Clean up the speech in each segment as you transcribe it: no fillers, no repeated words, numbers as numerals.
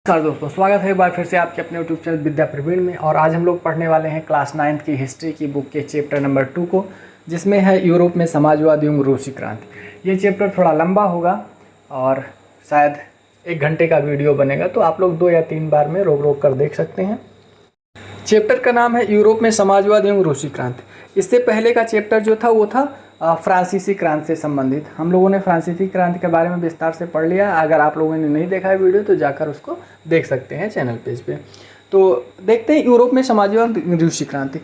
नमस्कार दोस्तों, स्वागत है एक बार फिर से आपके अपने यूट्यूब चैनल विद्या प्रवीण में। और आज हम लोग पढ़ने वाले हैं क्लास 9th की हिस्ट्री की बुक के चैप्टर नंबर 2 को, जिसमें है यूरोप में समाजवाद एवं रूसी क्रांति। ये चैप्टर थोड़ा लंबा होगा और शायद 1 घंटे का वीडियो बनेगा, तो आप लोग 2 या 3 बार में रोक रोक कर देख सकते हैं। चैप्टर का नाम है यूरोप में समाजवाद एवं रूसी क्रांति। इससे पहले का चैप्टर जो था वो था फ्रांसीसी क्रांति से संबंधित। हम लोगों ने फ्रांसीसी क्रांति के बारे में विस्तार से पढ़ लिया। अगर आप लोगों ने नहीं देखा है वीडियो तो जाकर उसको देख सकते हैं चैनल पेज पे। तो देखते हैं यूरोप में समाजवाद रूसी क्रांति।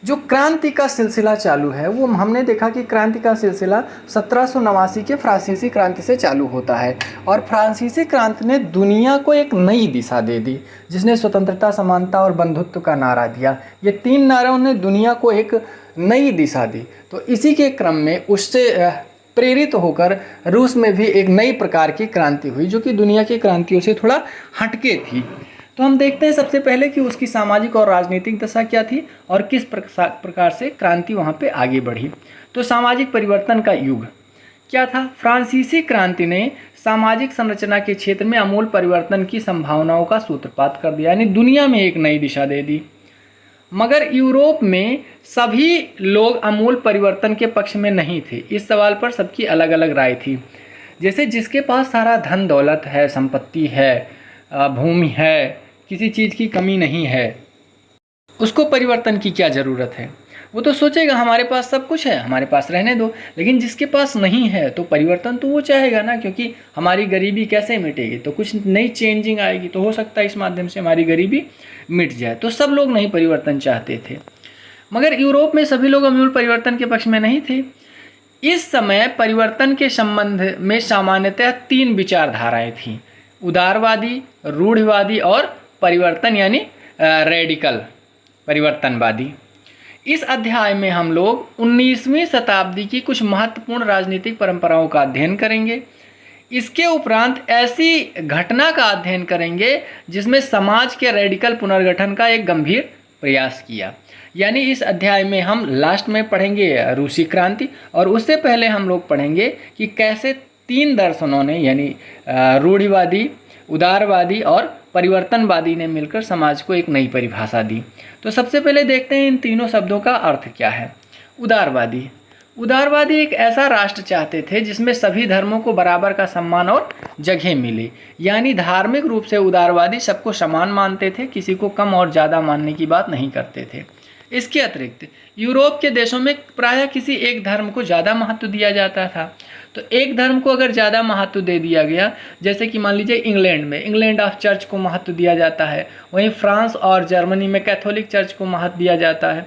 जो क्रांति का सिलसिला चालू है वो हमने देखा कि क्रांति का सिलसिला 1789 के फ्रांसीसी क्रांति से चालू होता है। और फ्रांसीसी क्रांति ने दुनिया को एक नई दिशा दे दी, जिसने स्वतंत्रता, समानता और बंधुत्व का नारा दिया। ये 3 नारों ने दुनिया को एक नई दिशा दी। तो इसी के क्रम में उससे प्रेरित होकर रूस में भी एक नई प्रकार की क्रांति हुई, जो कि दुनिया की क्रांतियों से थोड़ा हटके थी। तो हम देखते हैं सबसे पहले कि उसकी सामाजिक और राजनीतिक दशा क्या थी और किस प्रकार से क्रांति वहाँ पे आगे बढ़ी। तो सामाजिक परिवर्तन का युग क्या था? फ्रांसीसी क्रांति ने सामाजिक संरचना के क्षेत्र में आमूल परिवर्तन की संभावनाओं का सूत्रपात कर दिया, यानी दुनिया में एक नई दिशा दे दी। मगर यूरोप में सभी लोग आमूल परिवर्तन के पक्ष में नहीं थे। इस सवाल पर सबकी अलग अलग राय थी। जैसे जिसके पास सारा धन दौलत है, संपत्ति है, भूमि है, किसी चीज़ की कमी नहीं है, उसको परिवर्तन की क्या ज़रूरत है? वो तो सोचेगा हमारे पास सब कुछ है, हमारे पास रहने दो। लेकिन जिसके पास नहीं है तो परिवर्तन तो वो चाहेगा ना, क्योंकि हमारी गरीबी कैसे मिटेगी? तो कुछ नई चेंजिंग आएगी, तो हो सकता है इस माध्यम से हमारी गरीबी मिट जाए। तो सब लोग नहीं परिवर्तन चाहते थे। मगर यूरोप में सभी लोग आमूल परिवर्तन के पक्ष में नहीं थे। इस समय परिवर्तन के संबंध में सामान्यतः 3 विचारधाराएं थीं: उदारवादी, रूढ़िवादी और परिवर्तन यानी रेडिकल परिवर्तनवादी। इस अध्याय में हम लोग 19वीं शताब्दी की कुछ महत्वपूर्ण राजनीतिक परंपराओं का अध्ययन करेंगे। इसके उपरांत ऐसी घटना का अध्ययन करेंगे जिसमें समाज के रेडिकल पुनर्गठन का एक गंभीर प्रयास किया। यानी इस अध्याय में हम लास्ट में पढ़ेंगे रूसी क्रांति, और उससे पहले हम लोग पढ़ेंगे कि कैसे 3 दर्शनों ने, यानी रूढ़िवादी, उदारवादी और परिवर्तनवादी ने मिलकर समाज को एक नई परिभाषा दी। तो सबसे पहले देखते हैं इन तीनों शब्दों का अर्थ क्या है। उदारवादी। उदारवादी एक ऐसा राष्ट्र चाहते थे जिसमें सभी धर्मों को बराबर का सम्मान और जगह मिले। यानी धार्मिक रूप से उदारवादी सबको समान मानते थे, किसी को कम और ज़्यादा मानने की बात नहीं करते थे। इसके अतिरिक्त यूरोप के देशों में प्रायः किसी एक धर्म को ज़्यादा महत्व दिया जाता था। तो एक धर्म को अगर ज़्यादा महत्व दे दिया गया, जैसे कि मान लीजिए इंग्लैंड में इंग्लैंड ऑफ चर्च को महत्व दिया जाता है, वहीं फ्रांस और जर्मनी में कैथोलिक चर्च को महत्व दिया जाता है।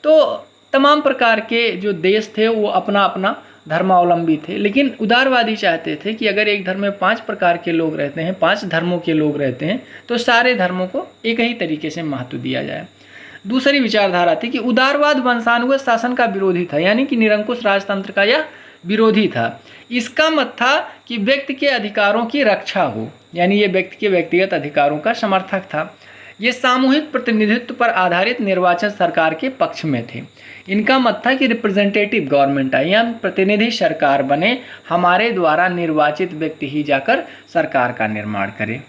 तो तमाम प्रकार के जो देश थे वो अपना अपना धर्मावलंबी थे। लेकिन उदारवादी चाहते थे कि अगर एक धर्म में 5 प्रकार के लोग रहते हैं, 5 धर्मों के लोग रहते हैं, तो सारे धर्मों को एक ही तरीके से महत्व दिया जाए। दूसरी विचारधारा थी कि उदारवाद वंशानुगत शासन का विरोधी था, यानी कि निरंकुश राजतंत्र का यह विरोधी था। इसका मत था कि व्यक्ति के अधिकारों की रक्षा हो, यानी ये व्यक्ति के व्यक्तिगत अधिकारों का समर्थक था। ये सामूहिक प्रतिनिधित्व पर आधारित निर्वाचन सरकार के पक्ष में थे। इनका मत था कि रिप्रेजेंटेटिव गवर्नमेंट आए, या प्रतिनिधि सरकार बने, हमारे द्वारा निर्वाचित व्यक्ति ही जाकर सरकार का निर्माण करे।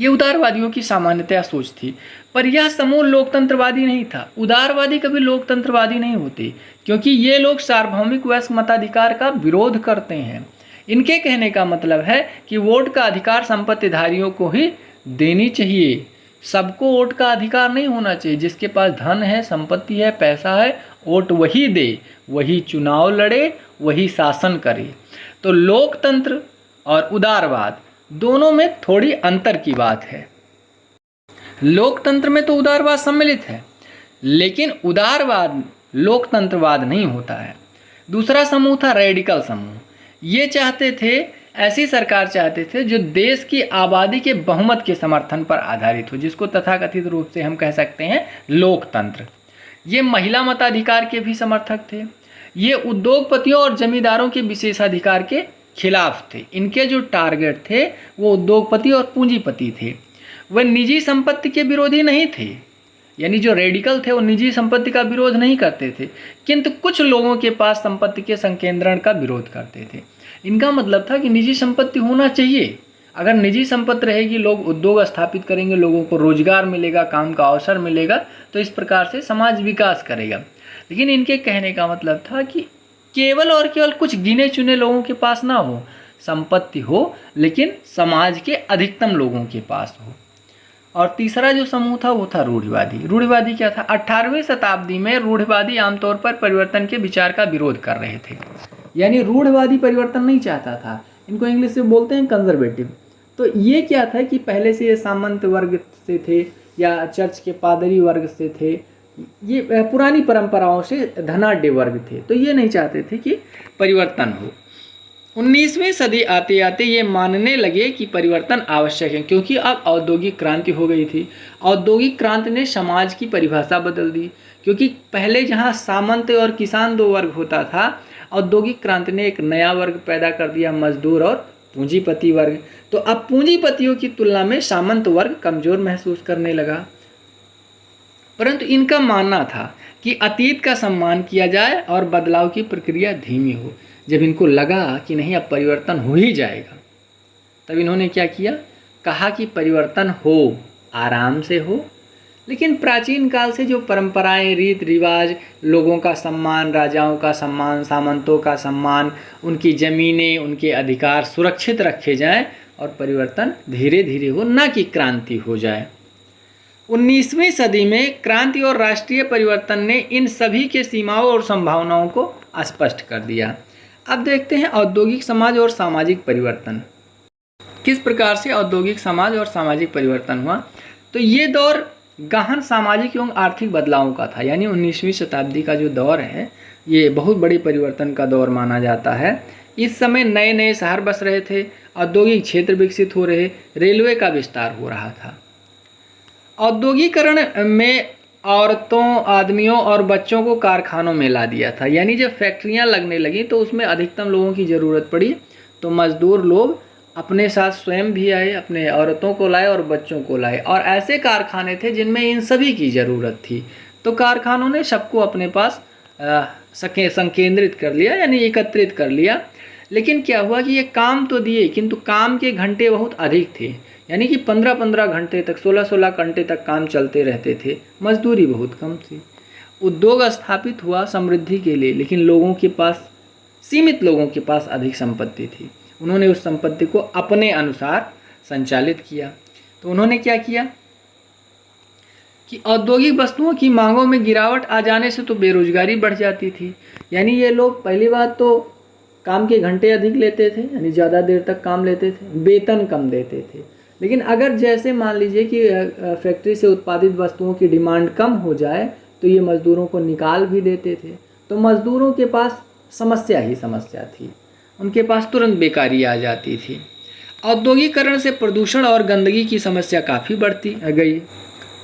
ये उदारवादियों की सामान्यतया सोच थी। पर यह समूह लोकतंत्रवादी नहीं था। उदारवादी कभी लोकतंत्रवादी नहीं होते, क्योंकि ये लोग सार्वभौमिक वयस्क मताधिकार का विरोध करते हैं। इनके कहने का मतलब है कि वोट का अधिकार संपत्तिधारियों को ही देनी चाहिए, सबको वोट का अधिकार नहीं होना चाहिए। जिसके पास धन है, संपत्ति है, पैसा है, वोट वही दे, वही चुनाव लड़े, वही शासन करे। तो लोकतंत्र और उदारवाद दोनों में थोड़ी अंतर की बात है। लोकतंत्र में तो उदारवाद सम्मिलित है, लेकिन उदारवाद लोकतंत्रवाद नहीं होता है। दूसरा समूह था रेडिकल समूह। ये चाहते थे, ऐसी सरकार चाहते थे जो देश की आबादी के बहुमत के समर्थन पर आधारित हो, जिसको तथाकथित रूप से हम कह सकते हैं लोकतंत्र। ये महिला मताधिकार के भी समर्थक थे। ये उद्योगपतियों और जमींदारों के विशेषाधिकार के खिलाफ थे। इनके जो टारगेट थे वो उद्योगपति और पूंजीपति थे। वह निजी संपत्ति के विरोधी नहीं थे, यानी जो रेडिकल थे वो निजी संपत्ति का विरोध नहीं करते थे, किंतु कुछ लोगों के पास संपत्ति के संकेंद्रण का विरोध करते थे। इनका मतलब था कि निजी संपत्ति होना चाहिए, अगर निजी संपत्ति रहेगी, लोग उद्योग स्थापित करेंगे, लोगों को रोजगार मिलेगा, काम का अवसर मिलेगा, तो इस प्रकार से समाज विकास करेगा। लेकिन इनके कहने का मतलब था कि केवल और केवल कुछ गिने चुने लोगों के पास ना हो, संपत्ति हो लेकिन समाज के अधिकतम लोगों के पास हो। और तीसरा जो समूह था वो था रूढ़िवादी। रूढ़िवादी क्या था? 18वीं शताब्दी में रूढ़िवादी आमतौर पर परिवर्तन के विचार का विरोध कर रहे थे, यानी रूढ़िवादी परिवर्तन नहीं चाहता था। इनको इंग्लिश में बोलते हैं कंजर्वेटिव। तो ये क्या था कि पहले से ये सामंत वर्ग से थे या चर्च के पादरी वर्ग से थे, ये पुरानी परंपराओं से धनाढ्य वर्ग थे, तो ये नहीं चाहते थे कि परिवर्तन हो। 19वीं सदी आते आते ये मानने लगे कि परिवर्तन आवश्यक है, क्योंकि अब औद्योगिक क्रांति हो गई थी। औद्योगिक क्रांति ने समाज की परिभाषा बदल दी, क्योंकि पहले जहाँ सामंत और किसान दो वर्ग होता था, औद्योगिक क्रांति ने एक नया वर्ग पैदा कर दिया, मजदूर और पूंजीपति वर्ग। तो अब पूंजीपतियों की तुलना में सामंत वर्ग कमजोर महसूस करने लगा। परंतु इनका मानना था कि अतीत का सम्मान किया जाए और बदलाव की प्रक्रिया धीमी हो। जब इनको लगा कि नहीं अब परिवर्तन हो ही जाएगा, तब इन्होंने क्या किया? कहा कि परिवर्तन हो, आराम से हो, लेकिन प्राचीन काल से जो परंपराएं, रीत रिवाज, लोगों का सम्मान, राजाओं का सम्मान, सामंतों का सम्मान, उनकी ज़मीनें, उनके अधिकार सुरक्षित रखे जाएं और परिवर्तन धीरे धीरे हो, ना कि क्रांति हो जाए। 19वीं सदी में क्रांति और राष्ट्रीय परिवर्तन ने इन सभी के सीमाओं और संभावनाओं को स्पष्ट कर दिया। अब देखते हैं औद्योगिक समाज और सामाजिक परिवर्तन। किस प्रकार से औद्योगिक समाज और सामाजिक परिवर्तन हुआ? तो ये दौर गहन सामाजिक एवं आर्थिक बदलावों का था, यानी 19वीं शताब्दी का जो दौर है ये बहुत बड़े परिवर्तन का दौर माना जाता है। इस समय नए नए शहर बस रहे थे, औद्योगिक क्षेत्र विकसित हो रहे, रेलवे का विस्तार हो रहा था। औद्योगिकरण में औरतों, आदमियों और बच्चों को कारखानों में ला दिया था, यानी जब फैक्ट्रियां लगने लगी तो उसमें अधिकतम लोगों की ज़रूरत पड़ी, तो मजदूर लोग अपने साथ स्वयं भी आए, अपने औरतों को लाए और बच्चों को लाए, और ऐसे कारखाने थे जिनमें इन सभी की ज़रूरत थी। तो कारखानों ने सबको अपने पास संकेंद्रित कर लिया, यानी एकत्रित कर लिया। लेकिन क्या हुआ कि ये काम तो दिए, किंतु काम के घंटे बहुत अधिक थे, यानी कि 15-15 घंटे तक, 16-16 घंटे तक काम चलते रहते थे, मजदूरी बहुत कम थी। उद्योग स्थापित हुआ समृद्धि के लिए, लेकिन लोगों के पास, सीमित लोगों के पास अधिक संपत्ति थी। उन्होंने उस संपत्ति को अपने अनुसार संचालित किया। तो उन्होंने क्या किया कि औद्योगिक वस्तुओं की मांगों में गिरावट आ जाने से तो बेरोजगारी बढ़ जाती थी, यानी ये लोग पहली बात तो काम के घंटे अधिक लेते थे, यानी ज़्यादा देर तक काम लेते थे, वेतन कम देते थे। लेकिन अगर जैसे मान लीजिए कि फैक्ट्री से उत्पादित वस्तुओं की डिमांड कम हो जाए तो ये मज़दूरों को निकाल भी देते थे। तो मज़दूरों के पास समस्या ही समस्या थी, उनके पास तुरंत बेकारी आ जाती थी। औद्योगिकरण से प्रदूषण और गंदगी की समस्या काफ़ी बढ़ती गई।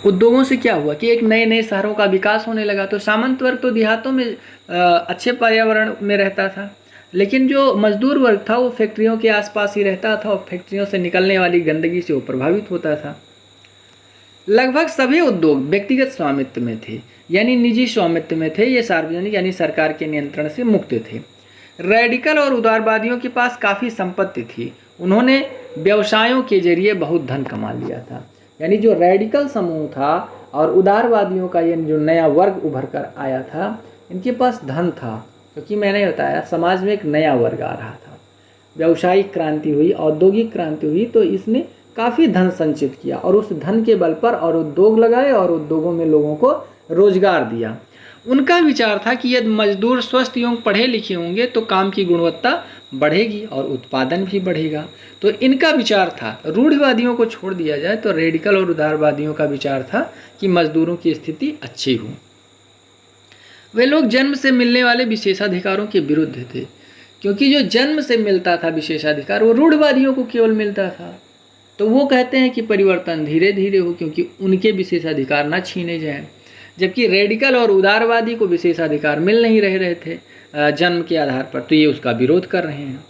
उद्योगों से क्या हुआ कि एक नए नए शहरों का विकास होने लगा। तो सामंत वर्ग तो देहातों में अच्छे पर्यावरण में रहता था, लेकिन जो मजदूर वर्ग था वो फैक्ट्रियों के आसपास ही रहता था और फैक्ट्रियों से निकलने वाली गंदगी से वो प्रभावित होता था। लगभग सभी उद्योग व्यक्तिगत स्वामित्व में थे, यानी निजी स्वामित्व में थे, ये सार्वजनिक यानी सरकार के नियंत्रण से मुक्त थे। रेडिकल और उदारवादियों के पास काफ़ी संपत्ति थी, उन्होंने व्यवसायों के जरिए बहुत धन कमा लिया था। यानी जो रेडिकल समूह था और उदारवादियों का ये जो नया वर्ग उभर कर आया था, इनके पास धन था, क्योंकि मैंने बताया समाज में एक नया वर्ग आ रहा था। व्यावसायिक क्रांति हुई, औद्योगिक क्रांति हुई, तो इसने काफ़ी धन संचित किया और उस धन के बल पर और उद्योग लगाए और उद्योगों में लोगों को रोजगार दिया। उनका विचार था कि यदि मजदूर स्वस्थ एवं पढ़े लिखे होंगे तो काम की गुणवत्ता बढ़ेगी और उत्पादन भी बढ़ेगा। तो इनका विचार था, रूढ़िवादियों को छोड़ दिया जाए तो रेडिकल और उदारवादियों का विचार था कि मजदूरों की स्थिति अच्छी हो। वे लोग जन्म से मिलने वाले विशेषाधिकारों के विरुद्ध थे, क्योंकि जो जन्म से मिलता था विशेषाधिकार वो रूढ़िवादियों को केवल मिलता था। तो वो कहते हैं कि परिवर्तन धीरे धीरे हो, क्योंकि उनके विशेषाधिकार ना छीने जाएं। जबकि रेडिकल और उदारवादी को विशेषाधिकार मिल नहीं रहे थे जन्म के आधार पर, तो ये उसका विरोध कर रहे हैं।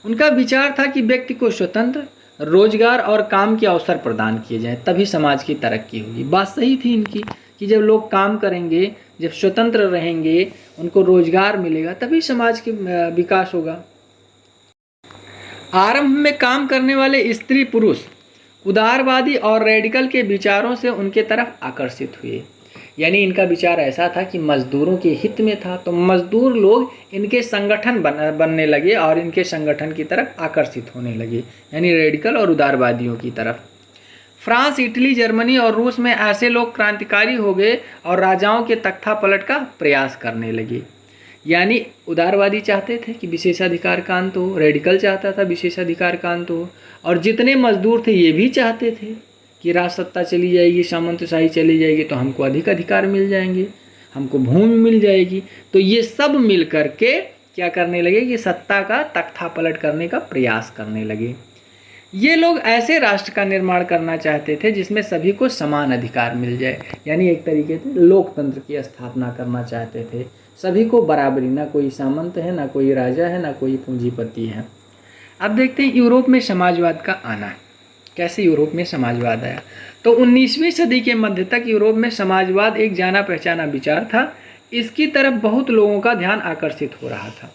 उनका विचार था कि व्यक्ति को स्वतंत्र रोजगार और काम के अवसर प्रदान किए जाएं, तभी समाज की तरक्की होगी। बात सही थी इनकी कि जब लोग काम करेंगे, जब स्वतंत्र रहेंगे, उनको रोजगार मिलेगा, तभी समाज की विकास होगा। आरंभ में काम करने वाले स्त्री पुरुष उदारवादी और रेडिकल के विचारों से उनके तरफ आकर्षित हुए। यानी इनका विचार ऐसा था कि मजदूरों के हित में था, तो मजदूर लोग इनके संगठन बनने लगे और इनके संगठन की तरफ आकर्षित होने लगे, यानी रेडिकल और उदारवादियों की तरफ। फ्रांस, इटली, जर्मनी और रूस में ऐसे लोग क्रांतिकारी हो गए और राजाओं के तख्ता पलट का प्रयास करने लगे। यानी उदारवादी चाहते थे कि विशेषाधिकार का अंत हो, रेडिकल चाहता था विशेषाधिकार का अंत हो, और जितने मजदूर थे ये भी चाहते थे कि राज सत्ता चली जाएगी, सामंतशाही चली जाएगी तो हमको अधिक अधिकार मिल जाएंगे, हमको भूमि मिल जाएगी। तो ये सब मिल कर के क्या करने लगे कि सत्ता का तख्ता पलट करने का प्रयास करने लगे। ये लोग ऐसे राष्ट्र का निर्माण करना चाहते थे जिसमें सभी को समान अधिकार मिल जाए, यानी एक तरीके से लोकतंत्र की स्थापना करना चाहते थे। सभी को बराबरी, ना कोई सामंत है, ना कोई राजा है, ना कोई पूंजीपति है। अब देखते हैं यूरोप में समाजवाद का आना। कैसे यूरोप में समाजवाद आया? तो 19वीं सदी के मध्य तक यूरोप में समाजवाद एक जाना पहचाना विचार था। इसकी तरफ बहुत लोगों का ध्यान आकर्षित हो रहा था।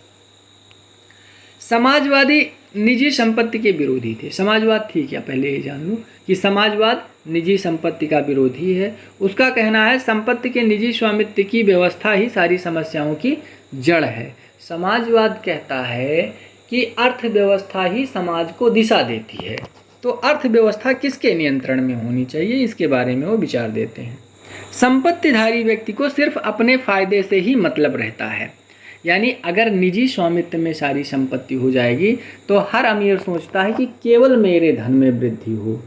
समाजवादी निजी संपत्ति के विरोधी थे। समाजवाद थी क्या, पहले ये जान लो कि समाजवाद निजी संपत्ति का विरोधी है। उसका कहना है संपत्ति के निजी स्वामित्व की व्यवस्था ही सारी समस्याओं की जड़ है। समाजवाद कहता है कि अर्थव्यवस्था ही समाज को दिशा देती है। तो अर्थव्यवस्था किसके नियंत्रण में होनी चाहिए, इसके बारे में वो विचार देते हैं। संपत्तिधारी व्यक्ति को सिर्फ अपने फायदे से ही मतलब रहता है। यानी अगर निजी स्वामित्व में सारी संपत्ति हो जाएगी तो हर अमीर सोचता है कि केवल मेरे धन में वृद्धि हो।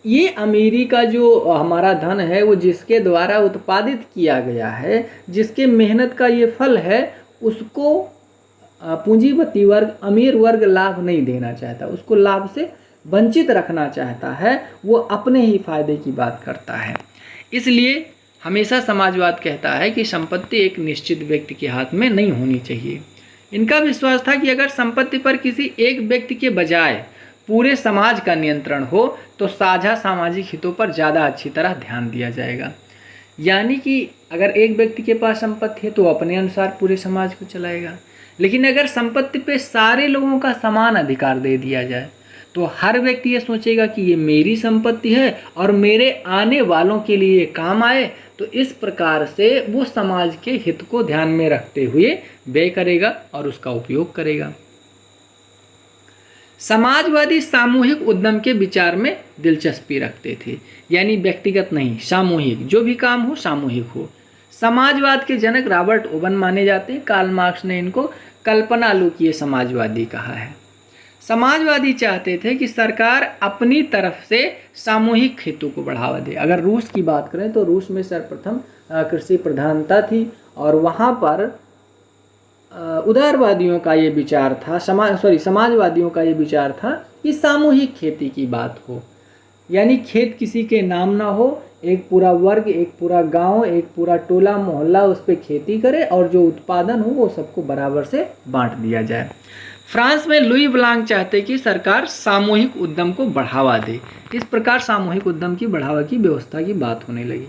ये अमीरी का जो हमारा धन है वो जिसके द्वारा उत्पादित किया गया है, जिसके मेहनत का ये फल है, उसको पूंजीपति वर्ग, अमीर वर्ग लाभ नहीं देना चाहता, उसको लाभ से वंचित रखना चाहता है। वो अपने ही फायदे की बात करता है। इसलिए हमेशा समाजवाद कहता है कि संपत्ति एक निश्चित व्यक्ति के हाथ में नहीं होनी चाहिए। इनका विश्वास था कि अगर संपत्ति पर किसी एक व्यक्ति के बजाय पूरे समाज का नियंत्रण हो तो साझा सामाजिक हितों पर ज़्यादा अच्छी तरह ध्यान दिया जाएगा। यानी कि अगर एक व्यक्ति के पास संपत्ति है तो अपने अनुसार पूरे समाज को चलाएगा, लेकिन अगर संपत्ति पे सारे लोगों का समान अधिकार दे दिया जाए तो हर व्यक्ति ये सोचेगा कि ये मेरी संपत्ति है और मेरे आने वालों के लिए ये काम आए। तो इस प्रकार से वो समाज के हित को ध्यान में रखते हुए व्यय करेगा और उसका उपयोग करेगा। समाजवादी सामूहिक उद्यम के विचार में दिलचस्पी रखते थे, यानी व्यक्तिगत नहीं, सामूहिक, जो भी काम हो सामूहिक हो। समाजवाद के जनक रॉबर्ट ओवन माने जाते हैं। कार्ल मार्क्स ने इनको कल्पनालोकीय समाजवादी कहा है। समाजवादी चाहते थे कि सरकार अपनी तरफ से सामूहिक हितों को बढ़ावा दे। अगर रूस की बात करें तो रूस में सर्वप्रथम कृषि प्रधानता थी और वहाँ पर उदारवादियों का ये विचार था, समाजवादियों का ये विचार था कि सामूहिक खेती की बात हो, यानी खेत किसी के नाम ना हो, एक पूरा वर्ग, एक पूरा गांव, एक पूरा टोला मोहल्ला उस पर खेती करे और जो उत्पादन हो वो सबको बराबर से बांट दिया जाए। फ्रांस में लुई ब्लांक चाहते कि सरकार सामूहिक उद्यम को बढ़ावा दे। इस प्रकार सामूहिक उद्यम की बढ़ावा की व्यवस्था की बात होने लगी।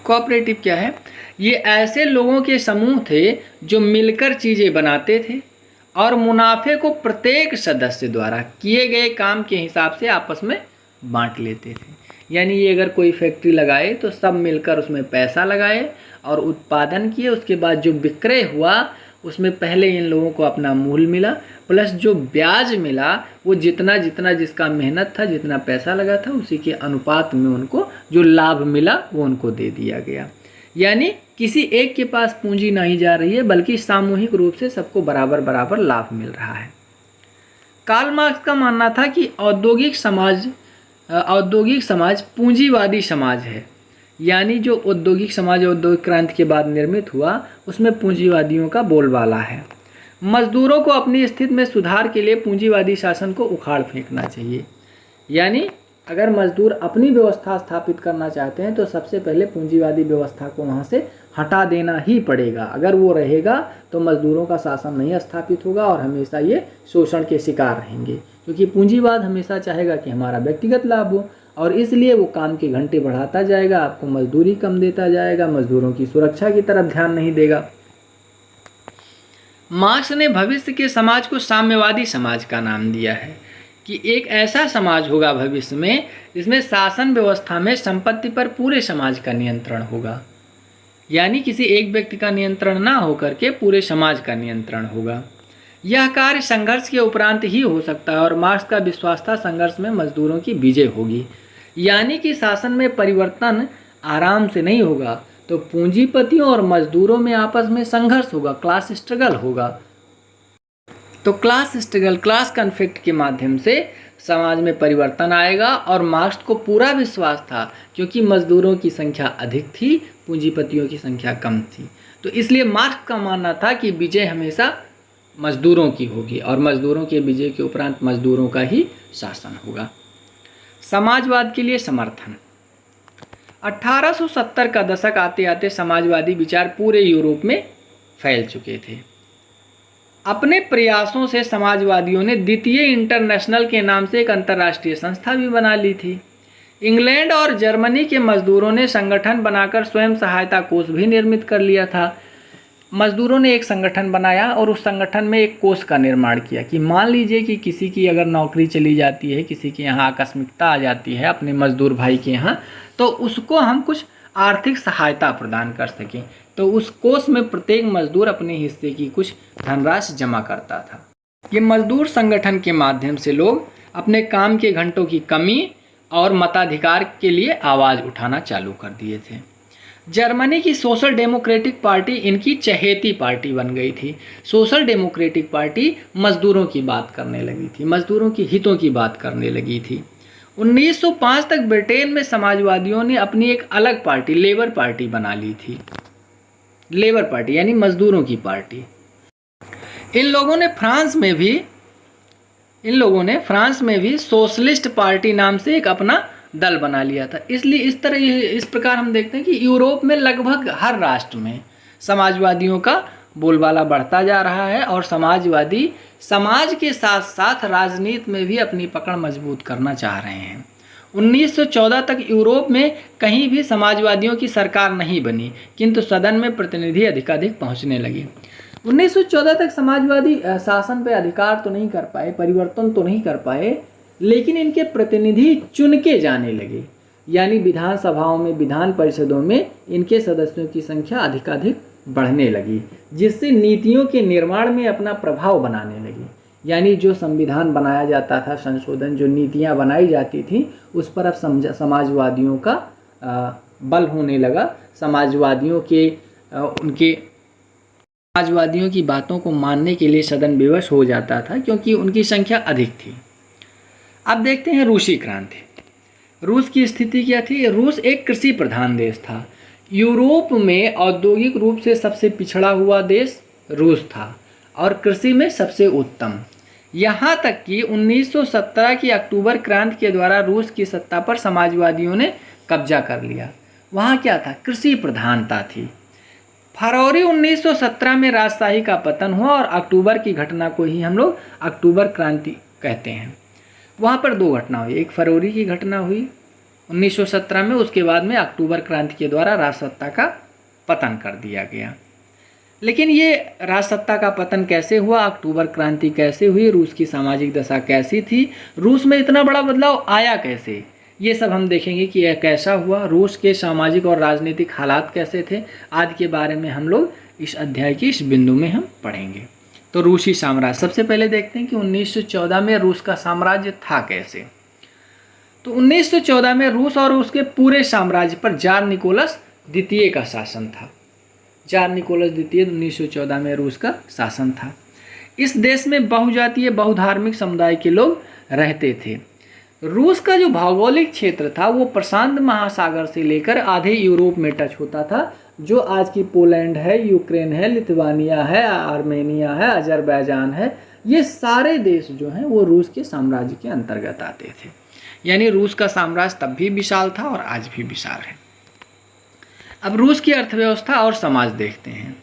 कोऑपरेटिव क्या है? ये ऐसे लोगों के समूह थे जो मिलकर चीज़ें बनाते थे और मुनाफे को प्रत्येक सदस्य द्वारा किए गए काम के हिसाब से आपस में बांट लेते थे। यानी ये अगर कोई फैक्ट्री लगाए तो सब मिलकर उसमें पैसा लगाए और उत्पादन किए, उसके बाद जो विक्रय हुआ उसमें पहले इन लोगों को अपना मूल मिला, प्लस जो ब्याज मिला वो जितना जितना जिसका मेहनत था, जितना पैसा लगा था, उसी के अनुपात में उनको जो लाभ मिला वो उनको दे दिया गया। यानी किसी एक के पास पूंजी नहीं जा रही है बल्कि सामूहिक रूप से सबको बराबर बराबर लाभ मिल रहा है। कार्ल मार्क्स का मानना था कि औद्योगिक समाज पूंजीवादी समाज है। यानी जो औद्योगिक समाज औद्योगिक क्रांति के बाद निर्मित हुआ उसमें पूंजीवादियों का बोलबाला है। मजदूरों को अपनी स्थिति में सुधार के लिए पूंजीवादी शासन को उखाड़ फेंकना चाहिए। यानी अगर मजदूर अपनी व्यवस्था स्थापित करना चाहते हैं तो सबसे पहले पूंजीवादी व्यवस्था को वहाँ से हटा देना ही पड़ेगा। अगर वो रहेगा तो मजदूरों का शासन नहीं स्थापित होगा और हमेशा ये शोषण के शिकार रहेंगे, क्योंकि पूंजीवाद हमेशा चाहेगा कि हमारा व्यक्तिगत लाभ हो और इसलिए वो काम के घंटे बढ़ाता जाएगा, आपको मजदूरी कम देता जाएगा, मजदूरों की सुरक्षा की तरफ ध्यान नहीं देगा। मार्क्स ने भविष्य के समाज को साम्यवादी समाज का नाम दिया है कि एक ऐसा समाज होगा भविष्य में जिसमें शासन व्यवस्था में संपत्ति पर पूरे समाज का नियंत्रण होगा, यानी किसी एक व्यक्ति का नियंत्रण ना होकर के पूरे समाज का नियंत्रण होगा। यह कार्य संघर्ष के उपरांत ही हो सकता है और मार्क्स का विश्वास था संघर्ष में मजदूरों की विजय होगी, यानी कि शासन में परिवर्तन आराम से नहीं होगा, तो पूंजीपतियों और मजदूरों में आपस में संघर्ष होगा, क्लास स्ट्रगल होगा। तो क्लास स्ट्रगल, क्लास कॉन्फ्लिक्ट के माध्यम से समाज में परिवर्तन आएगा और मार्क्स को पूरा विश्वास था क्योंकि मजदूरों की संख्या अधिक थी, पूंजीपतियों की संख्या कम थी। तो इसलिए मार्क्स का मानना था कि विजय हमेशा मजदूरों की होगी और मजदूरों के विजय के उपरांत मजदूरों का ही शासन होगा। समाजवाद के लिए समर्थन। 1870 का दशक आते आते समाजवादी विचार पूरे यूरोप में फैल चुके थे। अपने प्रयासों से समाजवादियों ने द्वितीय इंटरनेशनल के नाम से एक अंतर्राष्ट्रीय संस्था भी बना ली थी। इंग्लैंड और जर्मनी के मजदूरों ने संगठन बनाकर स्वयं सहायता कोष भी निर्मित कर लिया था। मजदूरों ने एक संगठन बनाया और उस संगठन में एक कोष का निर्माण किया कि मान लीजिए कि किसी की अगर नौकरी चली जाती है, किसी के यहाँ आकस्मिकता आ जाती है अपने मजदूर भाई के यहाँ, तो उसको हम कुछ आर्थिक सहायता प्रदान कर सकें। तो उस कोष में प्रत्येक मजदूर अपने हिस्से की कुछ धनराशि जमा करता था। ये मजदूर संगठन के माध्यम से लोग अपने काम के घंटों की कमी और मताधिकार के लिए आवाज़ उठाना चालू कर दिए थे। जर्मनी की सोशल डेमोक्रेटिक पार्टी इनकी चहेती पार्टी बन गई थी। सोशल डेमोक्रेटिक पार्टी मजदूरों की बात करने लगी थी, मजदूरों के हितों की बात करने लगी थी। 1905 तक ब्रिटेन में समाजवादियों ने अपनी एक अलग पार्टी लेबर पार्टी बना ली थी। लेबर पार्टी यानी मजदूरों की पार्टी। इन लोगों ने फ्रांस में भी सोशलिस्ट पार्टी नाम से एक अपना दल बना लिया था। इसलिए इस प्रकार हम देखते हैं कि यूरोप में लगभग हर राष्ट्र में समाजवादियों का बोलबाला बढ़ता जा रहा है और समाजवादी समाज के साथ साथ राजनीति में भी अपनी पकड़ मजबूत करना चाह रहे हैं। 1914 तक यूरोप में कहीं भी समाजवादियों की सरकार नहीं बनी, किंतु सदन में प्रतिनिधि अधिकाधिक पहुंचने लगे। 1914 तक समाजवादी शासन पर अधिकार तो नहीं कर पाए, परिवर्तन तो नहीं कर पाए, लेकिन इनके प्रतिनिधि चुन के जाने लगे, यानी विधानसभाओं में, विधान परिषदों में इनके सदस्यों की संख्या अधिकाधिक बढ़ने लगी, जिससे नीतियों के निर्माण में अपना प्रभाव बनाने लगी। यानी जो संविधान बनाया जाता था, संशोधन, जो नीतियां बनाई जाती थी, उस पर अब समाजवादियों का बल होने लगा। समाजवादियों की बातों को मानने के लिए सदन विवश हो जाता था क्योंकि उनकी संख्या अधिक थी। अब देखते हैं रूसी क्रांति। रूस की स्थिति क्या थी? रूस एक कृषि प्रधान देश था। यूरोप में औद्योगिक रूप से सबसे पिछड़ा हुआ देश रूस था और कृषि में सबसे उत्तम। यहाँ तक कि 1917 की अक्टूबर क्रांति के द्वारा रूस की सत्ता पर समाजवादियों ने कब्जा कर लिया। वहाँ क्या था? कृषि प्रधानता थी। फरवरी 1917 में राजशाही का पतन हुआ और अक्टूबर की घटना को ही हम लोग अक्टूबर क्रांति कहते हैं। वहाँ पर दो घटना हुई, एक फरवरी की घटना हुई 1917 में, उसके बाद में अक्टूबर क्रांति के द्वारा राजसत्ता का पतन कर दिया गया। लेकिन ये राजसत्ता का पतन कैसे हुआ, अक्टूबर क्रांति कैसे हुई, रूस की सामाजिक दशा कैसी थी, रूस में इतना बड़ा बदलाव आया कैसे, ये सब हम देखेंगे कि यह कैसा हुआ, रूस के सामाजिक और राजनीतिक हालात कैसे थे आदि के बारे में हम लोग इस अध्याय की इस बिंदु में हम पढ़ेंगे। तो रूसी साम्राज्य, सबसे पहले देखते हैं कि 1914 में रूस का साम्राज्य था कैसे। तो 1914 में रूस और उसके पूरे साम्राज्य पर जार निकोलस द्वितीय का शासन था। जार निकोलस द्वितीय 1914 में रूस का शासन था। इस देश में बहुजातीय बहुधार्मिक समुदाय के लोग रहते थे। रूस का जो भौगोलिक क्षेत्र था वो प्रशांत महासागर से लेकर आधे यूरोप में टच होता था, जो आज की पोलैंड है, यूक्रेन है, लिथुआनिया है, आर्मेनिया है, अजरबैजान है, ये सारे देश जो हैं वो रूस के साम्राज्य के अंतर्गत आते थे। यानी रूस का साम्राज्य तब भी विशाल था और आज भी विशाल है। अब रूस की अर्थव्यवस्था और समाज देखते हैं।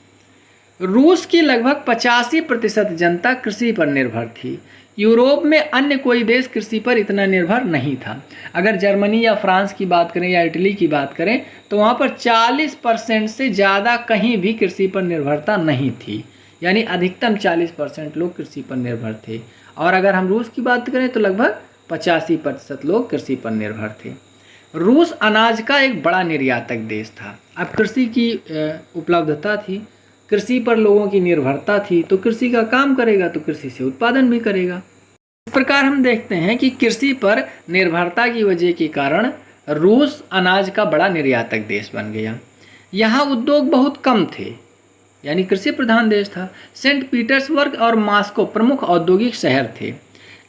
रूस की लगभग 85% जनता कृषि पर निर्भर थी। यूरोप में अन्य कोई देश कृषि पर इतना निर्भर नहीं था। अगर जर्मनी या फ्रांस की बात करें या इटली की बात करें तो वहाँ पर 40% से ज़्यादा कहीं भी कृषि पर निर्भरता नहीं थी। यानी अधिकतम 40% लोग कृषि पर निर्भर थे। और अगर हम रूस की बात करें तो लगभग 85% लोग कृषि पर निर्भर थे। रूस अनाज का एक बड़ा निर्यातक देश था। अब कृषि की उपलब्धता थी, कृषि पर लोगों की निर्भरता थी, तो कृषि का काम करेगा तो कृषि से उत्पादन भी करेगा। इस प्रकार हम देखते हैं कि कृषि पर निर्भरता की वजह के कारण रूस अनाज का बड़ा निर्यातक देश बन गया। यहाँ उद्योग बहुत कम थे, यानी कृषि प्रधान देश था। सेंट पीटर्सबर्ग और मॉस्को प्रमुख औद्योगिक शहर थे।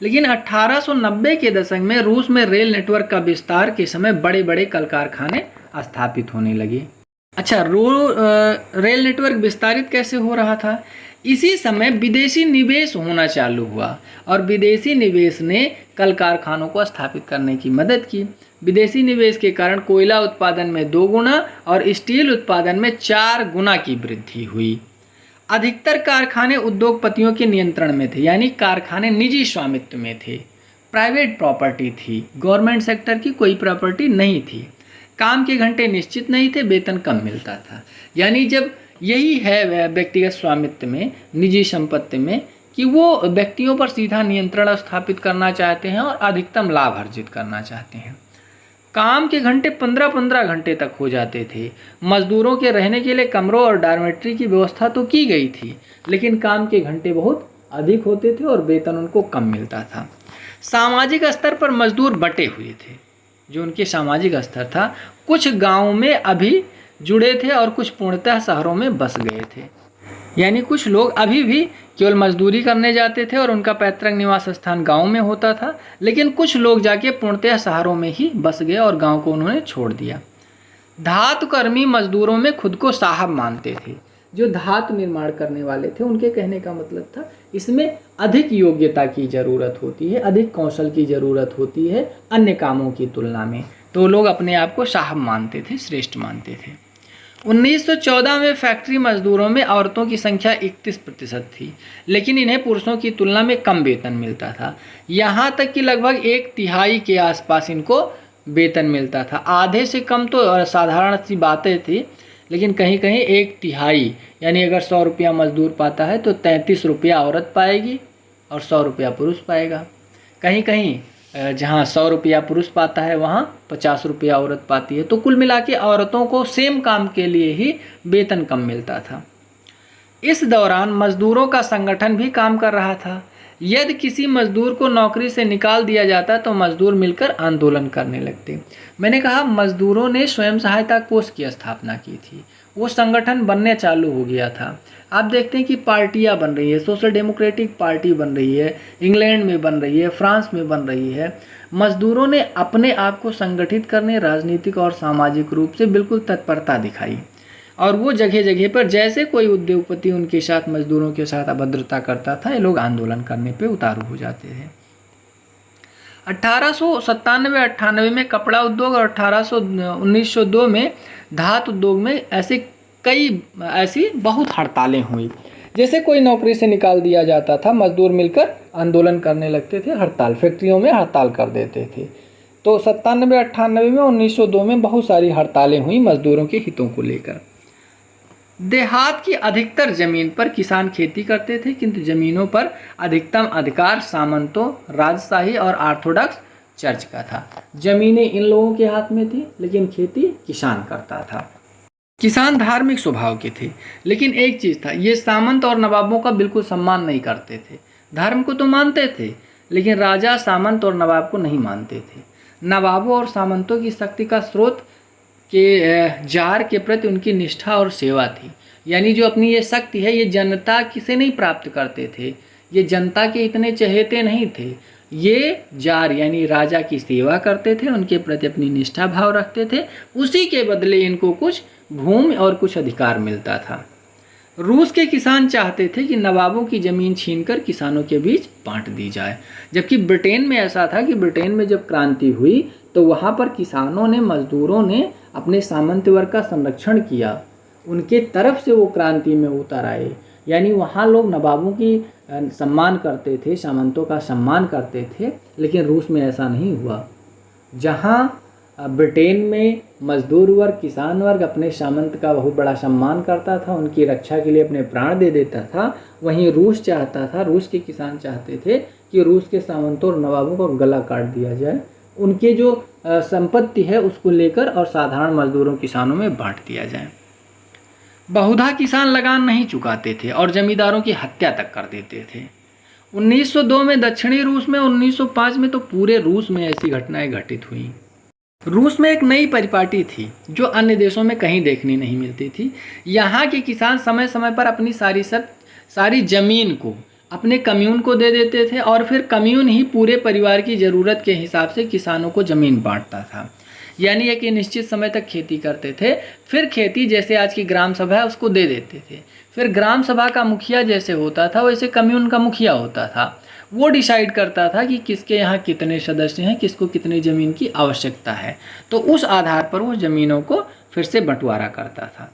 लेकिन 1890 के दशक में रूस में रेल नेटवर्क का विस्तार के समय बड़े बड़े कल कारखाने स्थापित होने लगे। अच्छा, रेल नेटवर्क विस्तारित कैसे हो रहा था? इसी समय विदेशी निवेश होना चालू हुआ और विदेशी निवेश ने कल कारखानों को स्थापित करने की मदद की। विदेशी निवेश के कारण कोयला उत्पादन में 2 गुना और स्टील उत्पादन में 4 गुना की वृद्धि हुई। अधिकतर कारखाने उद्योगपतियों के नियंत्रण में थे, यानी कारखाने निजी स्वामित्व में थे, प्राइवेट प्रॉपर्टी थी, गवर्नमेंट सेक्टर की कोई प्रॉपर्टी नहीं थी। काम के घंटे निश्चित नहीं थे, वेतन कम मिलता था। यानी जब यही है व्यक्तिगत स्वामित्व में, निजी संपत्ति में, कि वो व्यक्तियों पर सीधा नियंत्रण स्थापित करना चाहते हैं और अधिकतम लाभ अर्जित करना चाहते हैं। काम के घंटे 15-15 घंटे तक हो जाते थे। मजदूरों के रहने के लिए कमरों और डॉर्मेट्री की व्यवस्था तो की गई थी, लेकिन काम के घंटे बहुत अधिक होते थे और वेतन उनको कम मिलता था। सामाजिक स्तर पर मजदूर बटे हुए थे। जो उनके सामाजिक स्तर था, कुछ गाँव में अभी जुड़े थे और कुछ पूर्णतः शहरों में बस गए थे। यानी कुछ लोग अभी भी केवल मजदूरी करने जाते थे और उनका पैतृक निवास स्थान गांव में होता था, लेकिन कुछ लोग जाके पूर्णतः शहरों में ही बस गए और गांव को उन्होंने छोड़ दिया। धातुकर्मी मजदूरों में खुद को साहब मानते थे। जो धातु निर्माण करने वाले थे, उनके कहने का मतलब था इसमें अधिक योग्यता की ज़रूरत होती है, अधिक कौशल की ज़रूरत होती है अन्य कामों की तुलना में, तो लोग अपने आप को साहब मानते थे, श्रेष्ठ मानते थे। 1914 में फैक्ट्री मजदूरों में औरतों की संख्या 31% थी, लेकिन इन्हें पुरुषों की तुलना में कम वेतन मिलता था। यहाँ तक कि लगभग 1/3 के आसपास इनको वेतन मिलता था। आधे से कम तो साधारण सी बातें थी, लेकिन कहीं कहीं 1/3, यानी अगर 100 रुपया मजदूर पाता है तो 33 रुपया औरत पाएगी और 100 रुपया पुरुष पाएगा। कहीं कहीं जहाँ 100 रुपया पुरुष पाता है वहाँ 50 रुपया औरत पाती है। तो कुल मिला के औरतों को सेम काम के लिए ही वेतन कम मिलता था। इस दौरान मजदूरों का संगठन भी काम कर रहा था। यदि किसी मजदूर को नौकरी से निकाल दिया जाता तो मजदूर मिलकर आंदोलन करने लगते। मैंने कहा मजदूरों ने स्वयं सहायता कोष की स्थापना की थी, वो संगठन बनने चालू हो गया था। आप देखते हैं कि पार्टियां बन रही है, सोशल डेमोक्रेटिक पार्टी बन रही है, इंग्लैंड में बन रही है, फ्रांस में बन रही है। मजदूरों ने अपने आप को संगठित करने, राजनीतिक और सामाजिक रूप से बिल्कुल तत्परता दिखाई और वो जगह जगह पर जैसे कोई उद्योगपति उनके साथ, मजदूरों के साथ अभद्रता करता था, ये लोग आंदोलन करने पे उतारू हो जाते थे। 1897-98 में कपड़ा उद्योग और 1902 में धातु उद्योग में ऐसी बहुत हड़तालें हुई। जैसे कोई नौकरी से निकाल दिया जाता था, मजदूर मिलकर आंदोलन करने लगते थे, हड़ताल, फैक्ट्रियों में हड़ताल कर देते थे। तो 97-98 में 1902 में बहुत सारी हड़तालें हुई मजदूरों के हितों को लेकर। देहात की अधिकतर जमीन पर किसान खेती करते थे, किंतु जमीनों पर अधिकतम अधिकार सामंतों, राजशाही और ऑर्थोडॉक्स चर्च का था। जमीनें इन लोगों के हाथ में थी, लेकिन खेती किसान करता था। किसान धार्मिक स्वभाव के थे, लेकिन एक चीज़ था, ये सामंत और नवाबों का बिल्कुल सम्मान नहीं करते थे। धर्म को तो मानते थे, लेकिन राजा, सामंत और नवाब को नहीं मानते थे। नवाबों और सामंतों की शक्ति का स्रोत के जार के प्रति उनकी निष्ठा और सेवा थी। यानी जो अपनी ये शक्ति है, ये जनता किसे नहीं प्राप्त करते थे, ये जनता के इतने चहेते नहीं थे। ये जार यानी राजा की सेवा करते थे, उनके प्रति अपनी निष्ठा भाव रखते थे, उसी के बदले इनको कुछ भूमि और कुछ अधिकार मिलता था। रूस के किसान चाहते थे कि नवाबों की ज़मीन छीनकर किसानों के बीच बांट दी जाए, जबकि ब्रिटेन में ऐसा था कि ब्रिटेन में जब क्रांति हुई तो वहाँ पर किसानों ने, मजदूरों ने अपने सामंत वर्ग का संरक्षण किया, उनके तरफ से वो क्रांति में उतर आए। यानी वहाँ लोग नवाबों की सम्मान करते थे, सामंतों का सम्मान करते थे, लेकिन रूस में ऐसा नहीं हुआ। जहाँ ब्रिटेन में मजदूर वर्ग, किसान वर्ग अपने सामंत का बहुत बड़ा सम्मान करता था, उनकी रक्षा के लिए अपने प्राण दे देता था। वहीं रूस चाहता था, रूस के किसान चाहते थे कि रूस के सामंतों और नवाबों को गला काट दिया जाए, उनके जो संपत्ति है उसको लेकर और साधारण मजदूरों किसानों में बांट दिया जाए। बहुधा किसान लगान नहीं चुकाते थे और जमींदारों की हत्या तक कर देते थे। 1902 में दक्षिणी रूस में, 1905 में तो पूरे रूस में ऐसी घटनाएं घटित हुई। रूस में एक नई परिपाटी थी जो अन्य देशों में कहीं देखने नहीं मिलती थी। यहाँ के किसान समय समय पर अपनी सारी ज़मीन को अपने कम्यून को दे देते थे और फिर कम्यून ही पूरे परिवार की ज़रूरत के हिसाब से किसानों को ज़मीन बांटता था। यानी एक निश्चित समय तक खेती करते थे, फिर खेती जैसे आज की ग्राम सभा है उसको दे देते थे। फिर ग्राम सभा का मुखिया जैसे होता था वैसे कम्यून का मुखिया होता था, वो डिसाइड करता था कि किसके यहाँ कितने सदस्य हैं, किसको कितनी ज़मीन की आवश्यकता है, तो उस आधार पर वो ज़मीनों को फिर से बंटवारा करता था।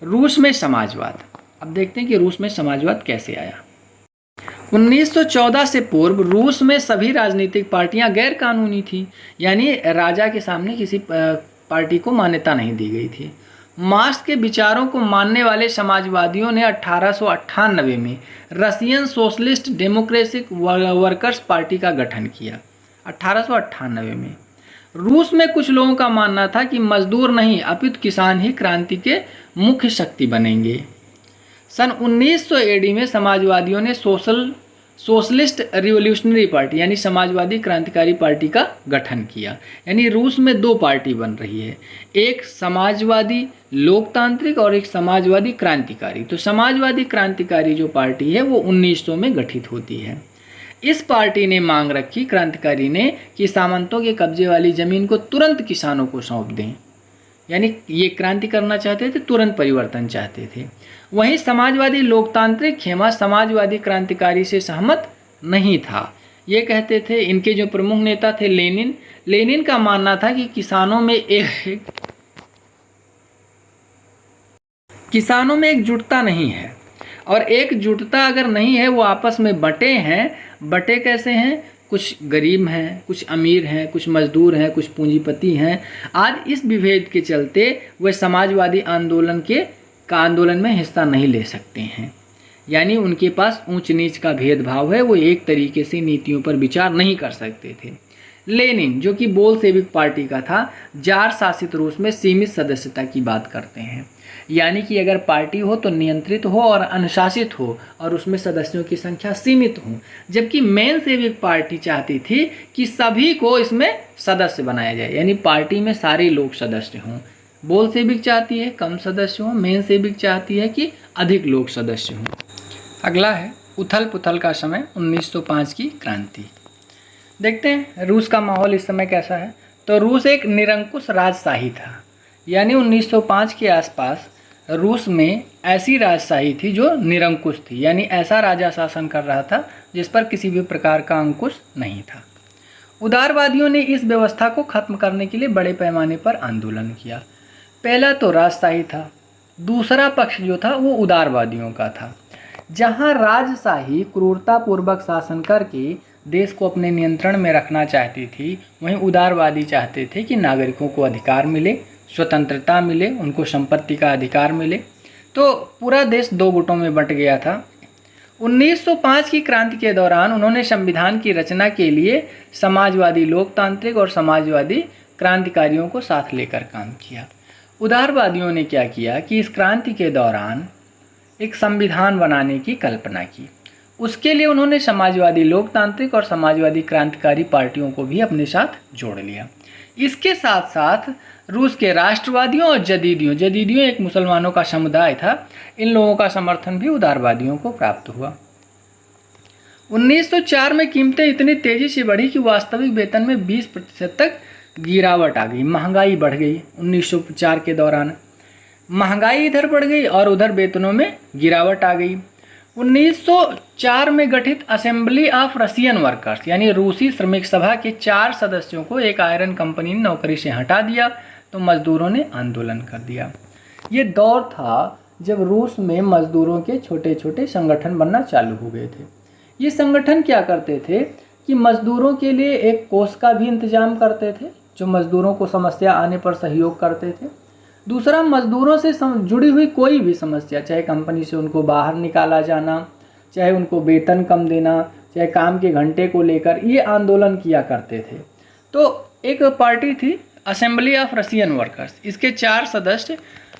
रूस में समाजवाद, अब देखते हैं कि रूस में समाजवाद कैसे आया। 1914 से पूर्व रूस में सभी राजनीतिक पार्टियां गैर कानूनी थी, यानी राजा के सामने किसी पार्टी को मान्यता नहीं दी गई थी। मार्क्स के विचारों को मानने वाले समाजवादियों ने 1898 में Russian socialist democratic workers party का गठन किया। 1898 में रूस में कुछ लोगों का मानना था कि मजदूर नहीं अपितु किसान ही क्रांति के मुख्य शक्ति बनेंगे। सन 1900 एडी में समाजवादियों ने सोशलिस्ट रिवोल्यूशनरी पार्टी यानी समाजवादी क्रांतिकारी पार्टी का गठन किया। यानी रूस में दो पार्टी बन रही है, एक समाजवादी लोकतांत्रिक और एक समाजवादी क्रांतिकारी। तो समाजवादी क्रांतिकारी जो पार्टी है वो 1900 में गठित होती है। इस पार्टी ने मांग रखी, क्रांतिकारी ने, कि सामंतों के कब्जे वाली ज़मीन को तुरंत किसानों को सौंप दें। यानी ये क्रांति करना चाहते थे, तुरंत परिवर्तन चाहते थे। वहीं समाजवादी लोकतांत्रिक खेमा समाजवादी क्रांतिकारी से सहमत नहीं था। ये कहते थे, इनके जो प्रमुख नेता थे लेनिन का मानना था कि किसानों में एकजुटता नहीं है, और एकजुटता अगर नहीं है वो आपस में बटे हैं। बटे कैसे हैं? कुछ गरीब हैं, कुछ अमीर हैं, कुछ मजदूर हैं, कुछ पूंजीपति हैं। आज इस विभेद के चलते वे समाजवादी आंदोलन में हिस्सा नहीं ले सकते हैं। यानी उनके पास ऊंच नीच का भेदभाव है, वो एक तरीके से नीतियों पर विचार नहीं कर सकते थे। लेनिन जो कि बोल्शेविक पार्टी का था, जार शासित रूस में सीमित सदस्यता की बात करते हैं। यानी कि अगर पार्टी हो तो नियंत्रित हो और अनुशासित हो और उसमें सदस्यों की संख्या सीमित हो। जबकि मेनसेविक पार्टी चाहती थी कि सभी को इसमें सदस्य बनाया जाए, यानी पार्टी में सारे लोग सदस्य हों। बोल्शेविक चाहती है कम सदस्य हों, मेनसेविक चाहती है कि अधिक लोग सदस्य हों। अगला है उथल पुथल का समय, 1905 की क्रांति। देखते हैं रूस का माहौल इस समय कैसा है। तो रूस एक निरंकुश राजशाही था, यानी 1905 के आसपास रूस में ऐसी राजशाही थी जो निरंकुश थी, यानी ऐसा राजा शासन कर रहा था जिस पर किसी भी प्रकार का अंकुश नहीं था। उदारवादियों ने इस व्यवस्था को खत्म करने के लिए बड़े पैमाने पर आंदोलन किया। पहला तो राजशाही था, दूसरा पक्ष जो था वो उदारवादियों का था। जहां राजशाही क्रूरतापूर्वक शासन करके देश को अपने नियंत्रण में रखना चाहती थी, वहीं उदारवादी चाहते थे कि नागरिकों को अधिकार मिले, स्वतंत्रता मिले, उनको संपत्ति का अधिकार मिले। तो पूरा देश दो गुटों में बंट गया था। 1905 की क्रांति के दौरान उन्होंने संविधान की रचना के लिए समाजवादी लोकतांत्रिक और समाजवादी क्रांतिकारियों को साथ लेकर काम किया। उदारवादियों ने क्या किया कि इस क्रांति के दौरान एक संविधान बनाने की कल्पना की। उसके लिए उन्होंने समाजवादी लोकतांत्रिक और समाजवादी क्रांतिकारी पार्टियों को भी अपने साथ जोड़ लिया। इसके साथ साथ रूस के राष्ट्रवादियों और जदीदियों एक मुसलमानों का समुदाय था, इन लोगों का समर्थन भी उदारवादियों को प्राप्त हुआ। 1904 में कीमतें इतनी तेजी से बढ़ी कि वास्तविक वेतन में 20% तक गिरावट आ गई, महंगाई बढ़ गई। 1904 के दौरान महंगाई इधर बढ़ गई और उधर वेतनों में गिरावट आ गई। 1904 में गठित असेंबली ऑफ रशियन वर्कर्स यानी रूसी श्रमिक सभा के 4 सदस्यों को एक आयरन कंपनी ने नौकरी से हटा दिया, तो मजदूरों ने आंदोलन कर दिया। ये दौर था जब रूस में मजदूरों के छोटे छोटे संगठन बनना चालू हो गए थे। ये संगठन क्या करते थे कि मजदूरों के लिए एक कोष का भी इंतजाम करते थे, जो मज़दूरों को समस्या आने पर सहयोग करते थे। दूसरा, मज़दूरों से जुड़ी हुई कोई भी समस्या, चाहे कंपनी से उनको बाहर निकाला जाना, चाहे उनको वेतन कम देना, चाहे काम के घंटे को लेकर, ये आंदोलन किया करते थे। तो एक पार्टी थी असेंबली ऑफ रशियन वर्कर्स, इसके 4 सदस्य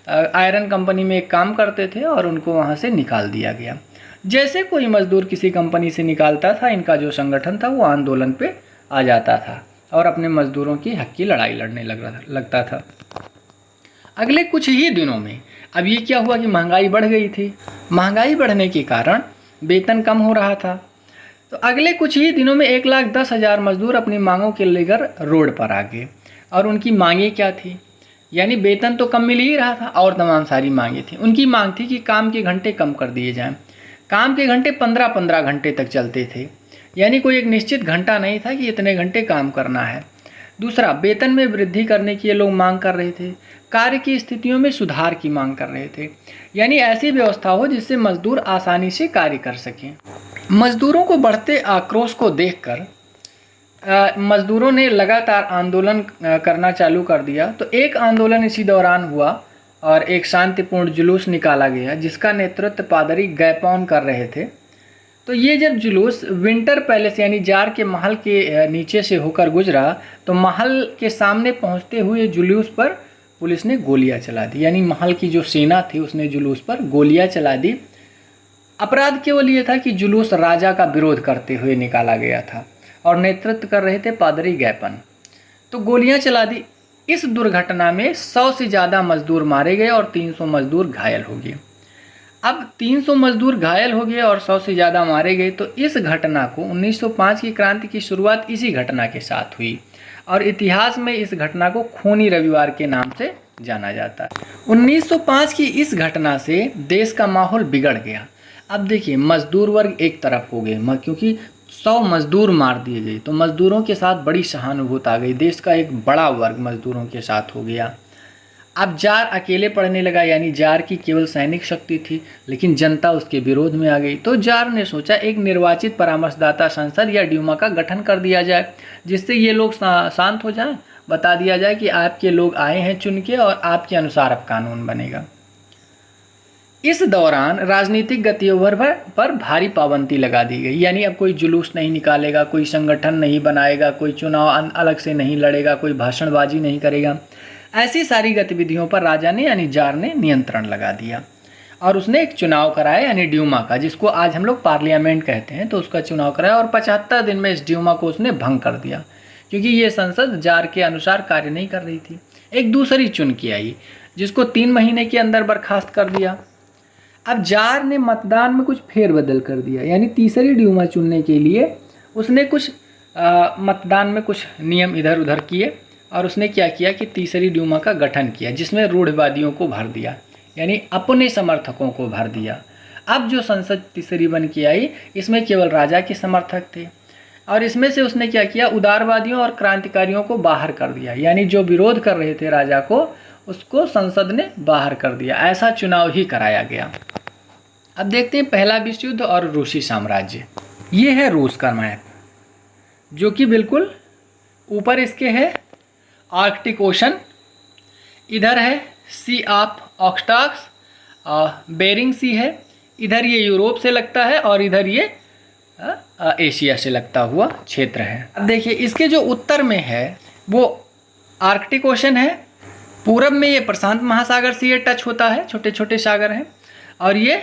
आयरन कंपनी में एक काम करते थे और उनको वहाँ से निकाल दिया गया। जैसे कोई मज़दूर किसी कंपनी से निकालता था, इनका जो संगठन था वो आंदोलन पे आ जाता था और अपने मज़दूरों की हक की लड़ाई लड़ने लगता था। अगले कुछ ही दिनों में अब ये क्या हुआ कि महंगाई बढ़ गई थी। महंगाई बढ़ने के कारण वेतन कम हो रहा था। तो अगले कुछ ही दिनों में 1,10,000 मज़दूर अपनी मांगों के लेकर रोड पर आ गए। और उनकी मांगें क्या थी? यानी वेतन तो कम मिल ही रहा था और तमाम सारी मांगें थी। उनकी मांग थी कि काम के घंटे कम कर दिए जाएं। काम के घंटे 15-15 घंटे तक चलते थे, यानी कोई एक निश्चित घंटा नहीं था कि इतने घंटे काम करना है। दूसरा, वेतन में वृद्धि करने की ये लोग मांग कर रहे थे। कार्य की स्थितियों में सुधार की मांग कर रहे थे, यानी ऐसी व्यवस्था हो जिससे मजदूर आसानी से कार्य कर सकें। मजदूरों को बढ़ते आक्रोश को देखकर मजदूरों ने लगातार आंदोलन करना चालू कर दिया। तो एक आंदोलन इसी दौरान हुआ और एक शांतिपूर्ण जुलूस निकाला गया जिसका नेतृत्व पादरी गैपॉन कर रहे थे। तो ये जब जुलूस विंटर पैलेस यानी जार के महल के नीचे से होकर गुजरा तो महल के सामने पहुंचते हुए जुलूस पर पुलिस ने गोलियां चला दी, यानी महल की जो सेना थी उसने जुलूस पर गोलियां चला दी। अपराध केवल ये था कि जुलूस राजा का विरोध करते हुए निकाला गया था और नेतृत्व कर रहे थे पादरी गैपन। तो गोलियां चला दी। इस दुर्घटना में 100 से ज़्यादा मजदूर मारे गए और 300 मजदूर घायल हो गए। अब 300 मजदूर घायल हो गए और 100 से ज़्यादा मारे गए। तो इस घटना को 1905 की क्रांति की शुरुआत इसी घटना के साथ हुई और इतिहास में इस घटना को खूनी रविवार के नाम से जाना जाता है। 1905 की इस घटना से देश का माहौल बिगड़ गया। अब देखिए, मजदूर वर्ग एक तरफ हो गए क्योंकि 100 मजदूर मार दिए गए, तो मजदूरों के साथ बड़ी सहानुभूति आ गई। देश का एक बड़ा वर्ग मजदूरों के साथ हो गया। अब जार अकेले पड़ने लगा, यानी जार की केवल सैनिक शक्ति थी लेकिन जनता उसके विरोध में आ गई। तो जार ने सोचा एक निर्वाचित परामर्शदाता संसद या ड्यूमा का गठन कर दिया जाए जिससे ये लोग शांत हो जाएं। बता दिया जाए कि आपके लोग आए हैं चुन के और आपके अनुसार अब कानून बनेगा। इस दौरान राजनीतिक गतिविधियों पर भारी पाबंदी लगा दी गई, यानी अब कोई जुलूस नहीं निकालेगा, कोई संगठन नहीं बनाएगा, कोई चुनाव अलग से नहीं लड़ेगा, कोई भाषणबाजी नहीं करेगा। ऐसी सारी गतिविधियों पर राजा ने यानी जार ने नियंत्रण लगा दिया और उसने एक चुनाव कराया यानी ड्यूमा का, जिसको आज हम लोग पार्लियामेंट कहते हैं। तो उसका चुनाव कराया और 75 दिन में इस ड्यूमा को उसने भंग कर दिया क्योंकि ये संसद जार के अनुसार कार्य नहीं कर रही थी। एक दूसरी चुन के आई जिसको 3 महीने के अंदर बर्खास्त कर दिया। अब जार ने मतदान में कुछ फेरबदल कर दिया, यानी तीसरी ड्यूमा चुनने के लिए उसने कुछ मतदान में कुछ नियम इधर उधर किए और उसने क्या किया कि तीसरी ड्यूमा का गठन किया जिसमें रूढ़िवादियों को भर दिया, यानी अपने समर्थकों को भर दिया। अब जो संसद तीसरी बन के आई इसमें केवल राजा के समर्थक थे और इसमें से उसने क्या किया, उदारवादियों और क्रांतिकारियों को बाहर कर दिया, यानी जो विरोध कर रहे थे राजा को उसको संसद ने बाहर कर दिया। ऐसा चुनाव ही कराया गया। अब देखते हैं पहला विश्व युद्ध और रूसी साम्राज्य। ये है रूस का मैप जो कि बिल्कुल ऊपर इसके है आर्कटिक ओशन, इधर है सी ऑफ ऑक्सटाक्स, बेरिंग सी है, इधर ये यूरोप से लगता है और इधर ये एशिया से लगता हुआ क्षेत्र है। अब देखिए इसके जो उत्तर में है वो आर्कटिक ओशन है, पूरब में ये प्रशांत महासागर से ये टच होता है, छोटे छोटे सागर हैं, और ये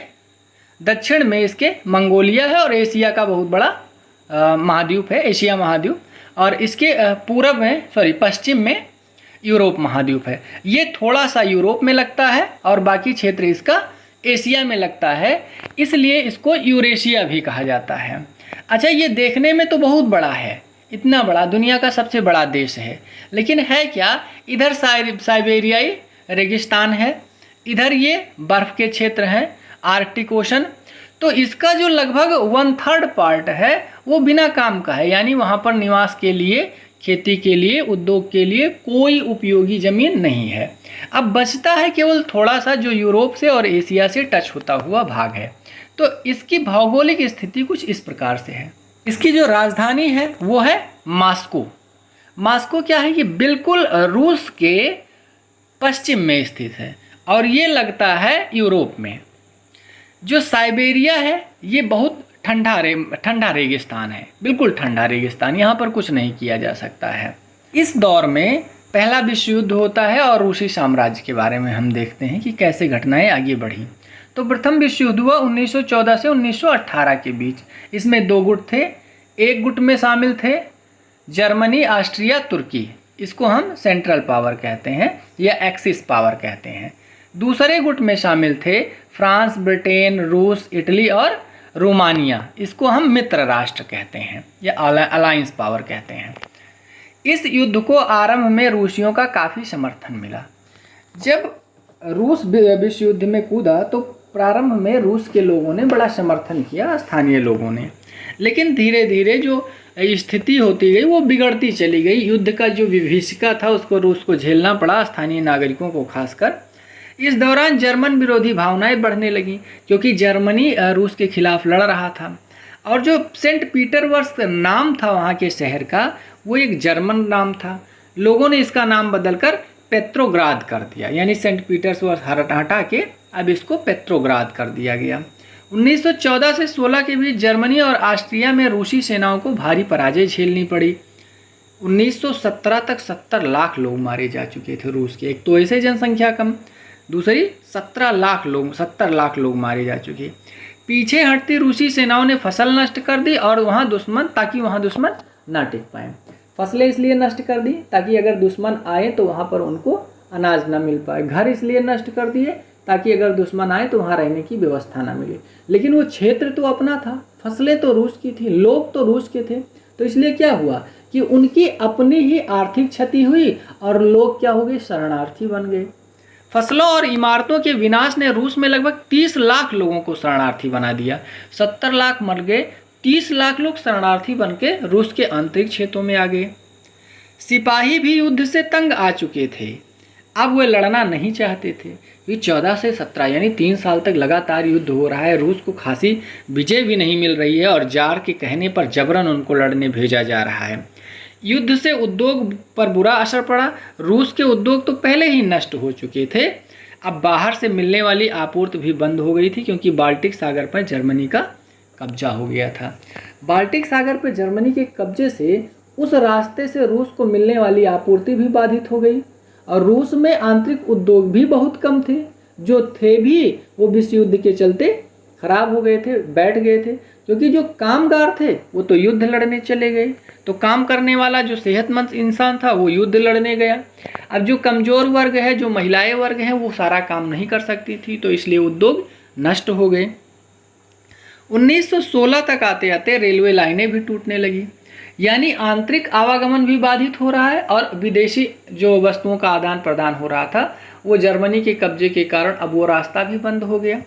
दक्षिण में इसके मंगोलिया है और एशिया का बहुत बड़ा महाद्वीप है, एशिया महाद्वीप, और इसके पूरब में पश्चिम में यूरोप महाद्वीप है। ये थोड़ा सा यूरोप में लगता है और बाकी क्षेत्र इसका एशिया में लगता है, इसलिए इसको यूरेशिया भी कहा जाता है। अच्छा, ये देखने में तो बहुत बड़ा है, इतना बड़ा, दुनिया का सबसे बड़ा देश है, लेकिन है क्या, इधर साइबेरियाई रेगिस्तान है, इधर ये बर्फ़ के क्षेत्र हैं, आर्कटिक ओशन। तो इसका जो लगभग 1/3 पार्ट है वो बिना काम का है, यानी वहाँ पर निवास के लिए, खेती के लिए, उद्योग के लिए कोई उपयोगी ज़मीन नहीं है। अब बचता है केवल थोड़ा सा जो यूरोप से और एशिया से टच होता हुआ भाग है। तो इसकी भौगोलिक स्थिति कुछ इस प्रकार से है। इसकी जो राजधानी है वो है मॉस्को। मॉस्को क्या है, ये बिल्कुल रूस के पश्चिम में स्थित है और ये लगता है यूरोप में। जो साइबेरिया है ये बहुत ठंडा रेगिस्तान है, बिल्कुल ठंडा रेगिस्तान, यहाँ पर कुछ नहीं किया जा सकता है। इस दौर में पहला विश्व युद्ध होता है और रूसी साम्राज्य के बारे में हम देखते हैं कि कैसे घटनाएं आगे बढ़ी। तो प्रथम विश्व युद्ध हुआ 1914 से 1918 के बीच। इसमें 2 गुट थे। एक गुट में शामिल थे जर्मनी, ऑस्ट्रिया, तुर्की, इसको हम सेंट्रल पावर कहते हैं या एक्सिस पावर कहते हैं। दूसरे गुट में शामिल थे फ्रांस, ब्रिटेन, रूस, इटली और रोमानिया, इसको हम मित्र राष्ट्र कहते हैं या अलायंस पावर कहते हैं। इस युद्ध को आरंभ में रूसियों का काफ़ी समर्थन मिला। जब रूस विश्व युद्ध में कूदा तो प्रारंभ में रूस के लोगों ने बड़ा समर्थन किया, स्थानीय लोगों ने, लेकिन धीरे धीरे जो स्थिति होती गई वो बिगड़ती चली गई। युद्ध का जो विभीषिका था उसको रूस को झेलना पड़ा, स्थानीय नागरिकों को खासकर। इस दौरान जर्मन विरोधी भावनाएं बढ़ने लगीं क्योंकि जर्मनी रूस के खिलाफ लड़ रहा था और जो सेंट पीटरबर्ग नाम था वहाँ के शहर का वो एक जर्मन नाम था। लोगों ने इसका नाम बदलकर पेट्रोग्राद कर दिया, यानी सेंट पीटर्सबर्ग हटा के अब इसको पेट्रोग्राद कर दिया गया। 1914 से 16 के बीच जर्मनी और ऑस्ट्रिया में रूसी सेनाओं को भारी पराजय झेलनी पड़ी। 1917 तक 70 लाख लोग मारे जा चुके थे रूस के। एक तो ऐसे जनसंख्या कम, दूसरी 70 लाख लोग मारे जा चुके। पीछे हटती रूसी सेनाओं ने फसल नष्ट कर दी और वहाँ दुश्मन ना टिक पाए। फसलें इसलिए नष्ट कर दी ताकि अगर दुश्मन आए तो वहाँ पर उनको अनाज ना मिल पाए। घर इसलिए नष्ट कर दिए ताकि अगर दुश्मन आए तो वहाँ रहने की व्यवस्था ना मिले। लेकिन वो क्षेत्र तो अपना था, फसलें तो रूस की थी, लोग तो रूस के थे, तो इसलिए क्या हुआ कि उनकी अपनी ही आर्थिक क्षति हुई और लोग क्या हो गए, शरणार्थी बन गए। फसलों और इमारतों के विनाश ने रूस में लगभग 30 लाख लोगों को शरणार्थी बना दिया। 70 लाख मर गए, 30 लाख लोग शरणार्थी बन के रूस के आंतरिक क्षेत्रों में आ गए। सिपाही भी युद्ध से तंग आ चुके थे, अब वे लड़ना नहीं चाहते थे। ये 14 से 17 यानी 3 साल तक लगातार युद्ध हो रहा है, रूस को खासी विजय भी नहीं मिल रही है और जार के कहने पर जबरन उनको लड़ने भेजा जा रहा है। युद्ध से उद्योग पर बुरा असर पड़ा। रूस के उद्योग तो पहले ही नष्ट हो चुके थे, अब बाहर से मिलने वाली आपूर्ति भी बंद हो गई थी क्योंकि बाल्टिक सागर पर जर्मनी का कब्जा हो गया था। बाल्टिक सागर पर जर्मनी के कब्जे से उस रास्ते से रूस को मिलने वाली आपूर्ति भी बाधित हो गई और रूस में आंतरिक उद्योग भी बहुत कम थे, जो थे भी वो विश्व युद्ध के चलते खराब हो गए थे, बैठ गए थे, क्योंकि जो कामगार थे वो तो युद्ध लड़ने चले गए। तो काम करने वाला जो सेहतमंद इंसान था वो युद्ध लड़ने गया। अब जो कमज़ोर वर्ग है, जो महिलाएं वर्ग हैं, वो सारा काम नहीं कर सकती थी, तो इसलिए उद्योग नष्ट हो गए। 1916 तक आते आते रेलवे लाइनें भी टूटने लगी, यानी आंतरिक आवागमन भी बाधित हो रहा है और विदेशी जो वस्तुओं का आदान प्रदान हो रहा था वो जर्मनी के कब्जे के कारण अब वो रास्ता भी बंद हो गया।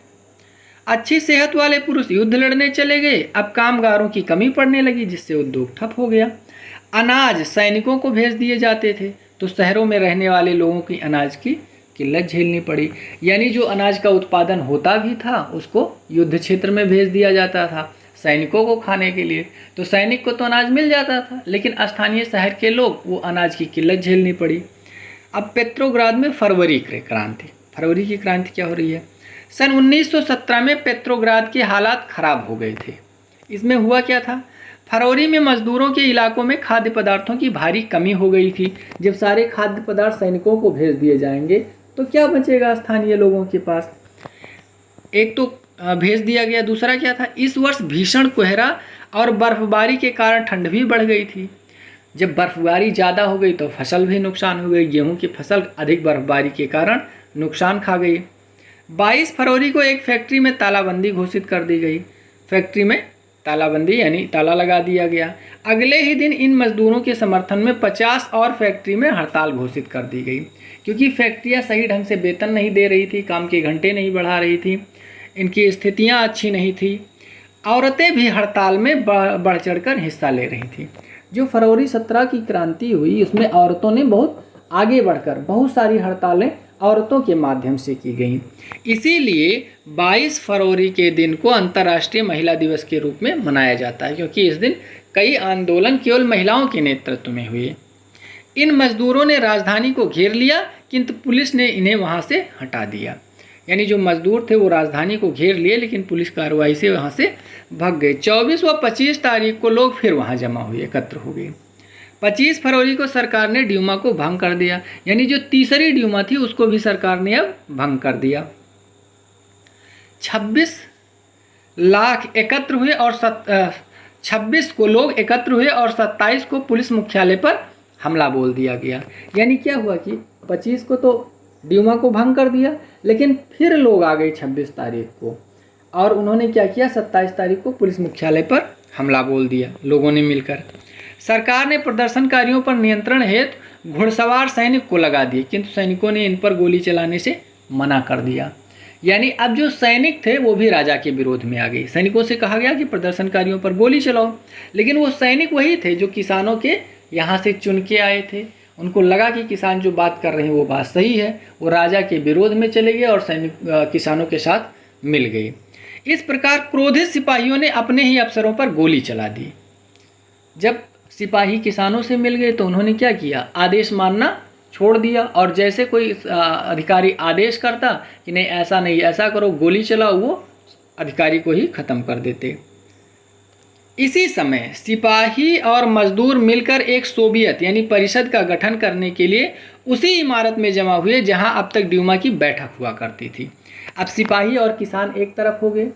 अच्छी सेहत वाले पुरुष युद्ध लड़ने चले गए, अब कामगारों की कमी पड़ने लगी जिससे उद्योग ठप हो गया। अनाज सैनिकों को भेज दिए जाते थे तो शहरों में रहने वाले लोगों की अनाज की किल्लत झेलनी पड़ी, यानी जो अनाज का उत्पादन होता भी था उसको युद्ध क्षेत्र में भेज दिया जाता था सैनिकों को खाने के लिए। तो सैनिक को तो अनाज मिल जाता था लेकिन स्थानीय शहर के लोग वो अनाज की किल्लत झेलनी पड़ी। अब पेट्रोग्राद में फरवरी की क्रांति क्या हो रही है? सन 1917 में पेट्रोग्राद के हालात खराब हो गए थे। इसमें हुआ क्या था, फरवरी में मजदूरों के इलाकों में खाद्य पदार्थों की भारी कमी हो गई थी। जब सारे खाद्य पदार्थ सैनिकों को भेज दिए जाएंगे तो क्या बचेगा स्थानीय लोगों के पास? एक तो भेज दिया गया, दूसरा क्या था, इस वर्ष भीषण कोहरा और बर्फबारी के कारण ठंड भी बढ़ गई थी। जब बर्फबारी ज़्यादा हो गई तो फसल भी नुकसान हो गई, गेहूं की फसल अधिक बर्फबारी के कारण नुकसान खा गई। 22 फरवरी को एक फैक्ट्री में तालाबंदी घोषित कर दी गई। फैक्ट्री में तालाबंदी यानी ताला लगा दिया गया। अगले ही दिन इन मजदूरों के समर्थन में 50 और फैक्ट्री में हड़ताल घोषित कर दी गई, क्योंकि फैक्ट्रियां सही ढंग से वेतन नहीं दे रही थी, काम के घंटे नहीं बढ़ा रही थी, इनकी स्थितियां अच्छी नहीं थी। औरतें भी हड़ताल में बढ़ चढ़कर हिस्सा ले रही थी। जो फरवरी 17 की क्रांति हुई उसमें औरतों ने बहुत आगे बढ़कर बहुत सारी हड़तालें औरतों के माध्यम से की गई। इसीलिए 22 फरवरी के दिन को अंतर्राष्ट्रीय महिला दिवस के रूप में मनाया जाता है, क्योंकि इस दिन कई आंदोलन केवल महिलाओं के नेतृत्व में हुए। इन मजदूरों ने राजधानी को घेर लिया, किंतु पुलिस ने इन्हें वहाँ से हटा दिया। यानी जो मजदूर थे वो राजधानी को घेर लिए, लेकिन पुलिस कार्रवाई से वहाँ से भाग गए। 24 व 25 तारीख को लोग फिर वहाँ जमा हुए, एकत्र हो गए। 25 फरवरी को सरकार ने ड्यूमा को भंग कर दिया, यानी जो तीसरी ड्यूमा थी उसको भी सरकार ने अब भंग कर दिया। 26 लाख एकत्र हुए और 26 को लोग एकत्र हुए और 27 को पुलिस मुख्यालय पर हमला बोल दिया गया। यानी क्या हुआ कि 25 को तो ड्यूमा को भंग कर दिया, लेकिन फिर लोग आ गए 26 तारीख को, और उन्होंने क्या किया, 27 तारीख को पुलिस मुख्यालय पर हमला बोल दिया लोगों ने मिलकर। सरकार ने प्रदर्शनकारियों पर नियंत्रण हेतु घुड़सवार सैनिक को लगा दिए, किंतु सैनिकों ने इन पर गोली चलाने से मना कर दिया। यानी अब जो सैनिक थे वो भी राजा के विरोध में आ गए। सैनिकों से कहा गया कि प्रदर्शनकारियों पर गोली चलाओ, लेकिन वो सैनिक वही थे जो किसानों के यहाँ से चुन के आए थे। उनको लगा कि किसान जो बात कर रहे हैं वो बात सही है, वो राजा के विरोध में चले गए और सैनिक किसानों के साथ मिल गए। इस प्रकार क्रोधित सिपाहियों ने अपने ही अफसरों पर गोली चला दी। जब सिपाही किसानों से मिल गए तो उन्होंने क्या किया, आदेश मानना छोड़ दिया, और जैसे कोई अधिकारी आदेश करता कि नहीं ऐसा नहीं ऐसा करो, गोली चलाओ, वो अधिकारी को ही ख़त्म कर देते। इसी समय सिपाही और मजदूर मिलकर एक सोवियत यानी परिषद का गठन करने के लिए उसी इमारत में जमा हुए जहां अब तक ड्यूमा की बैठक हुआ करती थी। अब सिपाही और किसान एक तरफ हो गए।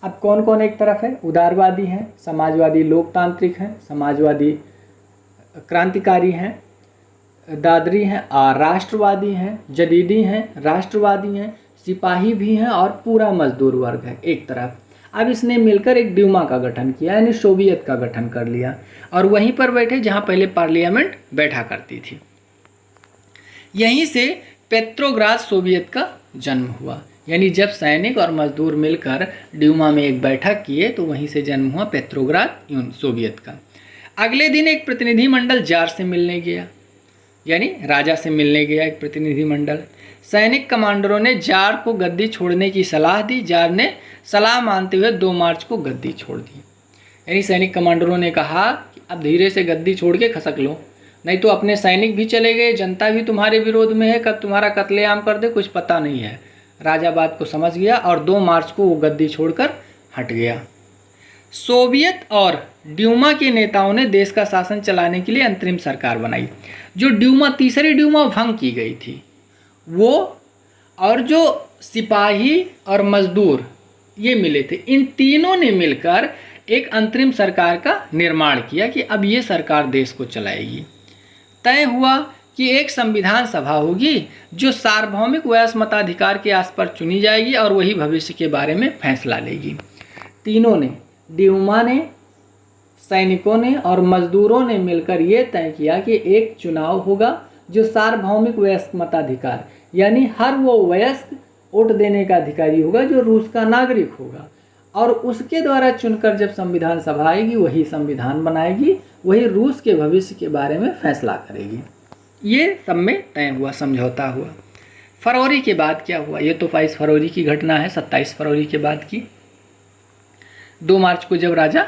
अब कौन कौन एक तरफ है, उदारवादी हैं, समाजवादी लोकतांत्रिक हैं, समाजवादी क्रांतिकारी हैं, दादरी हैं, राष्ट्रवादी हैं, जदीदी हैं, राष्ट्रवादी हैं, सिपाही भी हैं और पूरा मजदूर वर्ग है एक तरफ। अब इसने मिलकर एक ड्यूमा का गठन किया, यानी सोवियत का गठन कर लिया, और वहीं पर बैठे जहां पहले पार्लियामेंट बैठा करती थी। यहीं से पेट्रोग्राद सोवियत का जन्म हुआ। यानी जब सैनिक और मजदूर मिलकर ड्यूमा में एक बैठक किए तो वहीं से जन्म हुआ पेट्रोग्राद सोवियत का। अगले दिन एक प्रतिनिधिमंडल जार से मिलने गया, यानी राजा से मिलने गया एक प्रतिनिधिमंडल। सैनिक कमांडरों ने जार को गद्दी छोड़ने की सलाह दी। जार ने सलाह मानते हुए 2 मार्च को गद्दी छोड़ दी। यानी सैनिक कमांडरों ने कहा कि अब धीरे से गद्दी छोड़ के खसक लो, नहीं तो अपने सैनिक भी चले गए, जनता भी तुम्हारे विरोध में है, कब तुम्हारा कत्लेआम कर दे कुछ पता नहीं है। राजा बात को समझ गया और 2 मार्च को वो गद्दी छोड़कर हट गया। सोवियत और ड्यूमा के नेताओं ने देश का शासन चलाने के लिए अंतरिम सरकार बनाई। जो ड्यूमा तीसरी ड्यूमा भंग की गई थी वो, और जो सिपाही और मजदूर ये मिले थे, इन तीनों ने मिलकर एक अंतरिम सरकार का निर्माण किया कि अब ये सरकार देश को चलाएगी। तय हुआ कि एक संविधान सभा होगी जो सार्वभौमिक वयस्क मताधिकार के आस पर चुनी जाएगी और वही भविष्य के बारे में फैसला लेगी। तीनों ने, ड्यूमा ने, सैनिकों ने और मजदूरों ने मिलकर ये तय किया कि एक चुनाव होगा जो सार्वभौमिक वयस्क मताधिकार, यानी हर वो वयस्क वोट देने का अधिकारी होगा जो रूस का नागरिक होगा, और उसके द्वारा चुनकर जब संविधान सभा आएगी वही संविधान बनाएगी, वही रूस के भविष्य के बारे में फैसला करेगी। ये सब में तय हुआ, समझौता हुआ। फरवरी के बाद क्या हुआ, ये तो 22 फरवरी की घटना है, 27 फरवरी के बाद की। 2 मार्च को जब राजा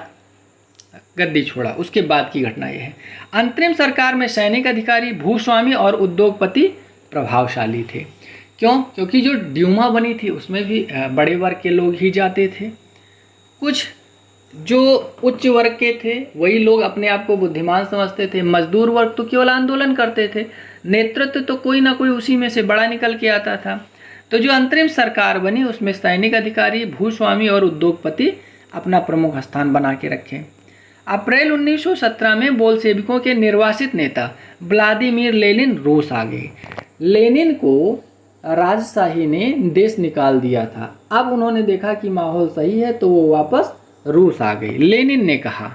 गद्दी छोड़ा उसके बाद की घटना यह है। अंतरिम सरकार में सैनिक अधिकारी, भूस्वामी और उद्योगपति प्रभावशाली थे। क्यों? क्योंकि जो ड्यूमा बनी थी उसमें भी बड़े वर्ग के लोग ही जाते थे। कुछ जो उच्च वर्ग के थे वही लोग अपने आप को बुद्धिमान समझते थे। मजदूर वर्ग तो केवल आंदोलन करते थे, नेतृत्व तो कोई ना कोई उसी में से बड़ा निकल के आता था। तो जो अंतरिम सरकार बनी उसमें सैनिक अधिकारी, भूस्वामी और उद्योगपति अपना प्रमुख स्थान बना के रखे। अप्रैल 1917 में बोल्शेविकों के निर्वासित नेता व्लादिमीर लेनिन रूस आ गए। लेनिन को राजशाही ने देश निकाल दिया था। अब उन्होंने देखा कि माहौल सही है तो वो वापस रूस आ गए। लेनिन ने क्या कहा?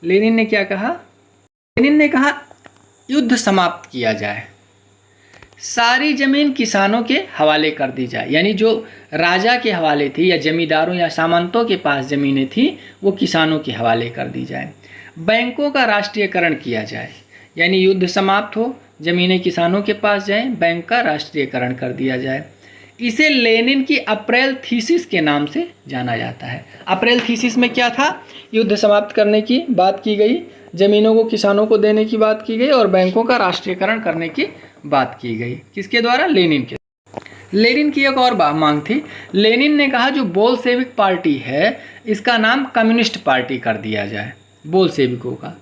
लेनिन ने कहा युद्ध समाप्त किया जाए, सारी जमीन किसानों के हवाले कर दी जाए। यानी जो राजा के हवाले थी या जमींदारों या सामंतों के पास ज़मीनें थी वो किसानों के हवाले कर दी जाए। बैंकों का राष्ट्रीयकरण किया जाए, यानी युद्ध समाप्त हो, ज़मीनें किसानों के पास जाएं, बैंक का राष्ट्रीयकरण कर दिया जाए। इसे लेनिन की अप्रैल थीसिस के नाम से जाना जाता है। अप्रैल थीसिस में क्या था? युद्ध समाप्त करने की बात की गई, जमीनों को किसानों को देने की बात की गई और बैंकों का राष्ट्रीयकरण करने की बात की गई। किसके द्वारा? लेनिन के। लेनिन की एक और मांग थी। लेनिन ने कहा जो बोल्शेविक पार्टी है इसका नाम कम्युनिस्ट पार्टी कर दिया जाए, बोल्शेविकों का।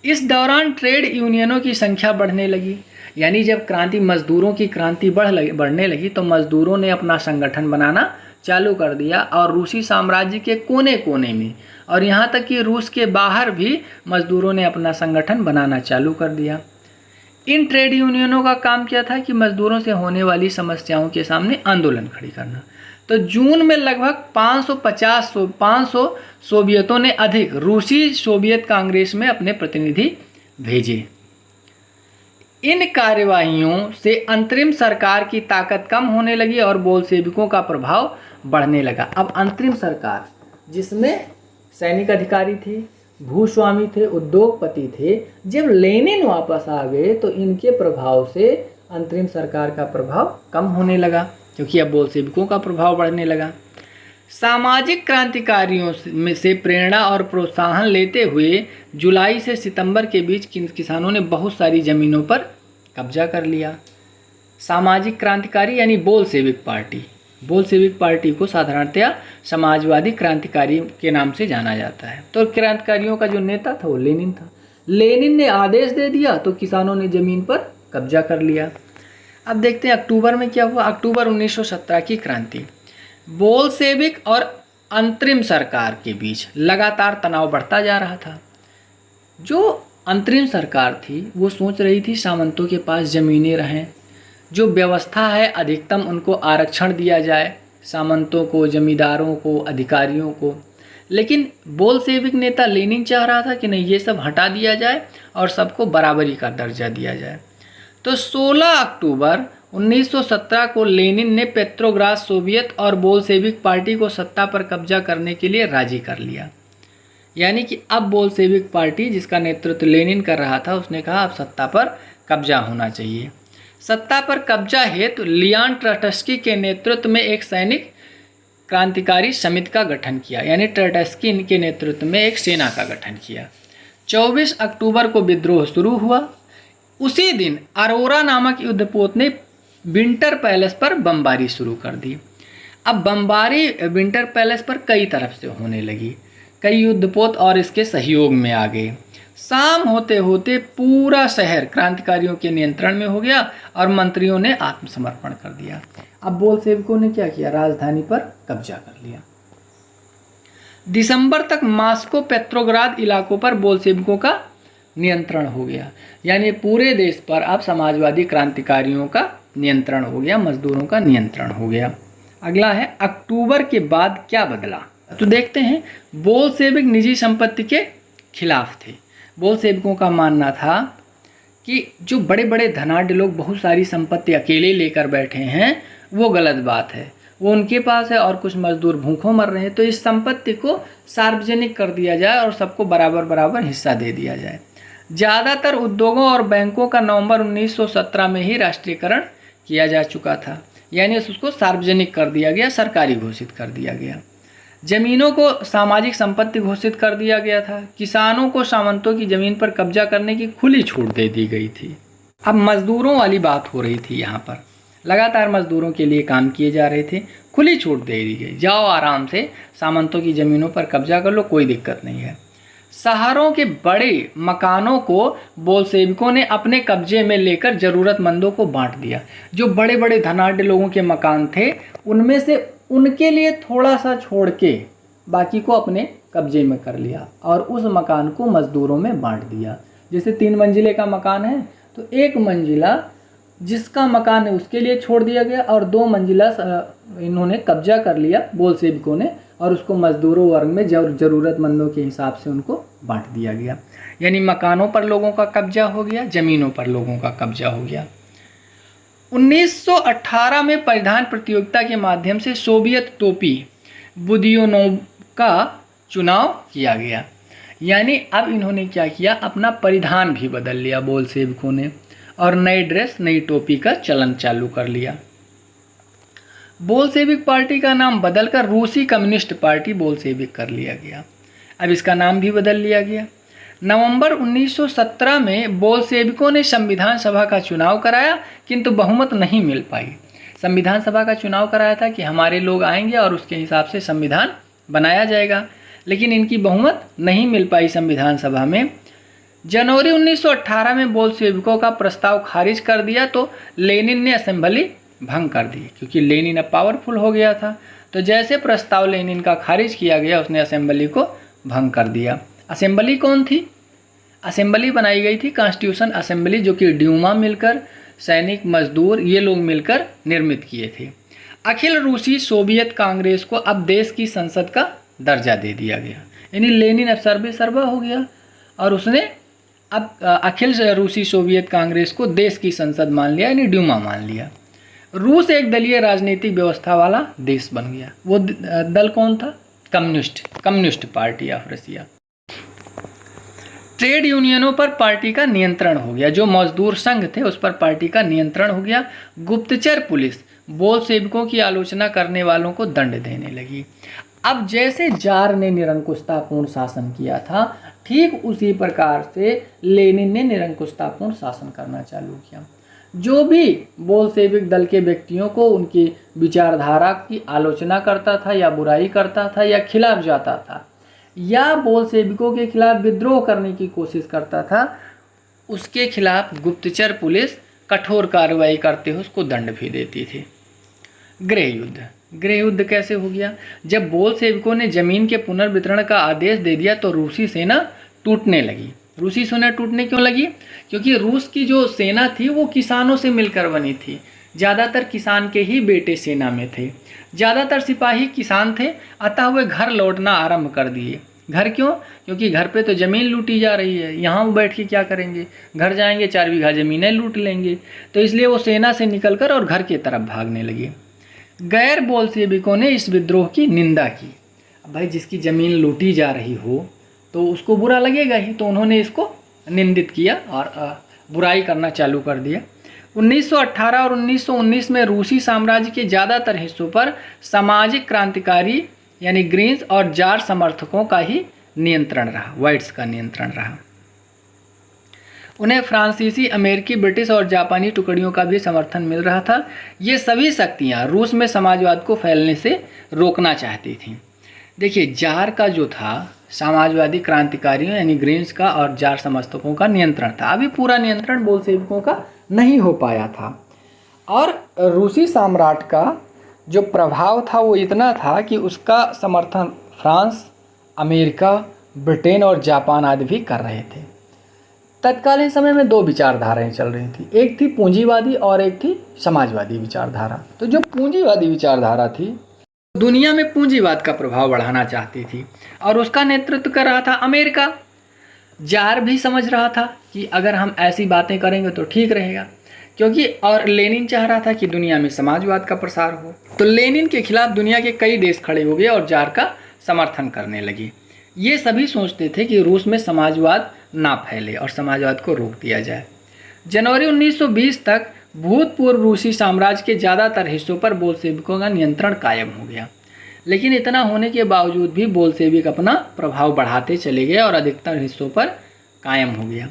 इस दौरान ट्रेड यूनियनों की संख्या बढ़ने लगी, यानी जब क्रांति मजदूरों की क्रांति बढ़ने लगी तो मजदूरों ने अपना संगठन बनाना चालू कर दिया और रूसी साम्राज्य के कोने कोने में और यहाँ तक कि रूस के बाहर भी मजदूरों ने अपना संगठन बनाना चालू कर दिया। इन ट्रेड यूनियनों का काम क्या था कि मजदूरों से होने वाली समस्याओं के सामने आंदोलन खड़ी करना। तो जून में लगभग 500 सोवियतों ने अधिक रूसी सोवियत कांग्रेस में अपने प्रतिनिधि भेजे। इन कार्यवाहियों से अंतरिम सरकार की ताकत कम होने लगी और बोल्शेविकों का प्रभाव बढ़ने लगा। अब अंतरिम सरकार जिसमें सैनिक अधिकारी थे, भूस्वामी थे, उद्योगपति थे, जब लेनिन वापस आ गए तो इनके प्रभाव से अंतरिम सरकार का प्रभाव कम होने लगा, क्योंकि अब बोल्शेविकों का प्रभाव बढ़ने लगा। सामाजिक क्रांतिकारियों में से प्रेरणा और प्रोत्साहन लेते हुए जुलाई से सितंबर के बीच किसानों ने बहुत सारी ज़मीनों पर कब्जा कर लिया। सामाजिक क्रांतिकारी यानी बोल्शेविक पार्टी, बोल्शेविक पार्टी को साधारणतया समाजवादी क्रांतिकारी के नाम से जाना जाता है। तो क्रांतिकारियों का जो नेता था वो लेनिन था। लेनिन ने आदेश दे दिया तो किसानों ने ज़मीन पर कब्जा कर लिया। अब देखते हैं अक्टूबर में क्या हुआ। अक्टूबर 1917 की क्रांति। बोल्शेविक और अंतरिम सरकार के बीच लगातार तनाव बढ़ता जा रहा था। जो अंतरिम सरकार थी वो सोच रही थी सामंतों के पास ज़मीनें रहें, जो व्यवस्था है अधिकतम उनको आरक्षण दिया जाए, सामंतों को, जमींदारों को, अधिकारियों को। लेकिन बोल्शेविक नेता लेनिन चाह रहा था कि नहीं, ये सब हटा दिया जाए और सबको बराबरी का दर्जा दिया जाए। तो 16 अक्टूबर 1917 को लेनिन ने पेट्रोग्राद सोवियत और बोल्शेविक पार्टी को सत्ता पर कब्जा करने के लिए राजी कर लिया। यानी कि अब बोल्शेविक पार्टी जिसका नेतृत्व लेनिन कर रहा था उसने कहा अब सत्ता पर कब्जा होना चाहिए। सत्ता पर कब्जा हेतु लियान ट्रटस्की के नेतृत्व में एक सैनिक क्रांतिकारी समिति का गठन किया, यानी ट्रटस्की के नेतृत्व में एक सेना का गठन किया। 24 अक्टूबर को विद्रोह शुरू हुआ। उसी दिन अरोरा नामक युद्धपोत ने विंटर पैलेस पर बमबारी शुरू कर दी। अब बमबारी विंटर पैलेस पर कई तरफ से होने लगी, कई युद्धपोत और इसके सहयोग में आ गए। शाम होते होते पूरा शहर क्रांतिकारियों के नियंत्रण में हो गया और मंत्रियों ने आत्मसमर्पण कर दिया। अब बोल्शेविकों ने क्या किया? राजधानी पर कब्जा कर लिया। दिसंबर तक मॉस्को पेट्रोग्राद इलाकों पर बोल्शेविकों का नियंत्रण हो गया, यानी पूरे देश पर अब समाजवादी क्रांतिकारियों का नियंत्रण हो गया, मजदूरों का नियंत्रण हो गया। अगला है अक्टूबर के बाद क्या बदला। तो देखते हैं, बोल्शेविक निजी संपत्ति के खिलाफ थे। बोल्शेविकों का मानना था कि जो बड़े बड़े धनाढ्य लोग बहुत सारी संपत्ति अकेले लेकर बैठे हैं वो गलत बात है, वो उनके पास है और कुछ मजदूर भूखों मर रहे हैं, तो इस संपत्ति को सार्वजनिक कर दिया जाए और सबको बराबर बराबर हिस्सा दे दिया जाए। ज़्यादातर उद्योगों और बैंकों का नवंबर 1917 में ही राष्ट्रीयकरण किया जा चुका था, यानी उसको सार्वजनिक कर दिया गया, सरकारी घोषित कर दिया गया। जमीनों को सामाजिक संपत्ति घोषित कर दिया गया था। किसानों को सामंतों की जमीन पर कब्जा करने की खुली छूट दे दी गई थी। अब मजदूरों वाली बात हो रही थी, यहाँ पर लगातार मजदूरों के लिए काम किए जा रहे थे, खुली छूट दे दी गई, जाओ आराम से सामंतों की ज़मीनों पर कब्जा कर लो, कोई दिक्कत नहीं है। शहरों के बड़े मकानों को बोल्शेविकों ने अपने कब्जे में लेकर ज़रूरतमंदों को बांट दिया। जो बड़े बड़े धनाढ्य लोगों के मकान थे उनमें से उनके लिए थोड़ा सा छोड़ के बाकी को अपने कब्जे में कर लिया और उस मकान को मज़दूरों में बांट दिया। जैसे 3 मंजिले का मकान है तो 1 मंजिला जिसका मकान है उसके लिए छोड़ दिया गया और 2 मंजिला इन्होंने कब्जा कर लिया बोल्शेविकों ने और उसको मजदूरों वर्ग में ज़रूरतमंदों के हिसाब से उनको बांट दिया गया। यानी मकानों पर लोगों का कब्जा हो गया, ज़मीनों पर लोगों का कब्जा हो गया। 1918 में परिधान प्रतियोगिता के माध्यम से सोवियत टोपी बुदियोनोव का चुनाव किया गया। यानी अब इन्होंने क्या किया, अपना परिधान भी बदल लिया बोल्शेविकों ने और नई ड्रेस, नई टोपी का चलन चालू कर लिया। बोल्शेविक पार्टी का नाम बदलकर रूसी कम्युनिस्ट पार्टी बोल्शेविक कर लिया गया। अब इसका नाम भी बदल लिया गया। नवंबर 1917 में बोल्शेविकों ने संविधान सभा का चुनाव कराया, किंतु बहुमत नहीं मिल पाई। संविधान सभा का चुनाव कराया था कि हमारे लोग आएंगे और उसके हिसाब से संविधान बनाया जाएगा, लेकिन इनकी बहुमत नहीं मिल पाई संविधान सभा में। जनवरी 1918 में बोल्शेविकों का प्रस्ताव खारिज कर दिया तो लेनिन ने असेंबली भंग कर दी, क्योंकि लेनिन अब पावरफुल हो गया था। तो जैसे प्रस्ताव लेनिन का खारिज किया गया, उसने असेंबली को भंग कर दिया। असेंबली कौन थी? असेंबली बनाई गई थी कॉन्स्टिट्यूशन असेंबली, जो कि ड्यूमा मिलकर, सैनिक, मजदूर, ये लोग मिलकर निर्मित किए थे। अखिल रूसी सोवियत कांग्रेस को अब देश की संसद का दर्जा दे दिया गया, यानी लेनिन अब सर्वे सर्वा हो गया और उसने अब अखिल रूसी सोवियत कांग्रेस को देश की संसद मान लिया, यानी ड्यूमा मान लिया। रूस एक दलीय राजनीतिक व्यवस्था वाला देश बन गया। वो दल कौन था? Communist Party of Russia. Trade यूनियनों पर पार्टी का नियंत्रण हो गया, जो मजदूर संघ थे उस पर पार्टी का नियंत्रण हो गया। गुप्तचर पुलिस बोल्शेविकों की आलोचना करने वालों को दंड देने लगी। अब जैसे जार ने निरंकुशतापूर्ण शासन किया था, ठीक उसी प्रकार से लेनिन ने निरंकुशतापूर्ण शासन करना चालू किया। जो भी बोल्शेविक दल के व्यक्तियों को उनकी विचारधारा की आलोचना करता था या बुराई करता था या खिलाफ जाता था या बोल्शेविकों के खिलाफ विद्रोह करने की कोशिश करता था, उसके खिलाफ गुप्तचर पुलिस कठोर कार्रवाई करते हुए उसको दंड भी देती थी। गृह युद्ध। गृह युद्ध कैसे हो गया? जब बोल्शेविकों ने जमीन के पुनर्वितरण का आदेश दे दिया तो रूसी सेना टूटने लगी। रूसी सेना टूटने क्यों लगी? क्योंकि रूस की जो सेना थी वो किसानों से मिलकर बनी थी। ज़्यादातर किसान के ही बेटे सेना में थे, ज़्यादातर सिपाही किसान थे, अतः वे घर लौटना आरंभ कर दिए। घर क्यों? क्योंकि घर पे तो ज़मीन लूटी जा रही है, यहाँ वो बैठ के क्या करेंगे? घर जाएंगे, 4 बीघा ज़मीनें लूट लेंगे। तो इसलिए वो सेना से निकलकर और घर की तरफ भागने लगे। गैर बोल्शेविकों ने इस विद्रोह की निंदा की। अब भाई जिसकी ज़मीन लूटी जा रही हो तो उसको बुरा लगेगा ही, तो उन्होंने इसको निंदित किया और बुराई करना चालू कर दिया। 1918 और 1919 में रूसी साम्राज्य के ज़्यादातर हिस्सों पर सामाजिक क्रांतिकारी यानी ग्रीन्स और जार समर्थकों का ही नियंत्रण रहा, व्हाइट्स का नियंत्रण रहा। उन्हें फ्रांसीसी, अमेरिकी, ब्रिटिश और जापानी टुकड़ियों का भी समर्थन मिल रहा था। ये सभी शक्तियाँ रूस में समाजवाद को फैलने से रोकना चाहती थीं। देखिए, जार का जो था समाजवादी क्रांतिकारियों यानी ग्रीन्स का और जार समर्थकों का नियंत्रण था। अभी पूरा नियंत्रण बोल्शेविकों का नहीं हो पाया था और रूसी सम्राट का जो प्रभाव था वो इतना था कि उसका समर्थन फ्रांस, अमेरिका, ब्रिटेन और जापान आदि भी कर रहे थे। तत्कालीन समय में 2 विचारधाराएं चल रही थी, एक थी पूंजीवादी और एक थी समाजवादी विचारधारा। तो जो पूंजीवादी विचारधारा थी दुनिया में पूंजीवाद का प्रभाव बढ़ाना चाहती थी और उसका नेतृत्व कर रहा था अमेरिका। जार भी समझ रहा था कि अगर हम ऐसी बातें करेंगे तो ठीक रहेगा, क्योंकि और लेनिन चाह रहा था कि दुनिया में समाजवाद का प्रसार हो। तो लेनिन के खिलाफ दुनिया के कई देश खड़े हो गए और जार का समर्थन करने लगे। ये सभी सोचते थे कि रूस में समाजवाद ना फैले और समाजवाद को रोक दिया जाए। जनवरी 1920 तक भूतपूर्व रूसी साम्राज्य के ज़्यादातर हिस्सों पर बोल्शेविकों का नियंत्रण कायम हो गया, लेकिन इतना होने के बावजूद भी बोल्शेविक अपना प्रभाव बढ़ाते चले गए और अधिकतर हिस्सों पर कायम हो गया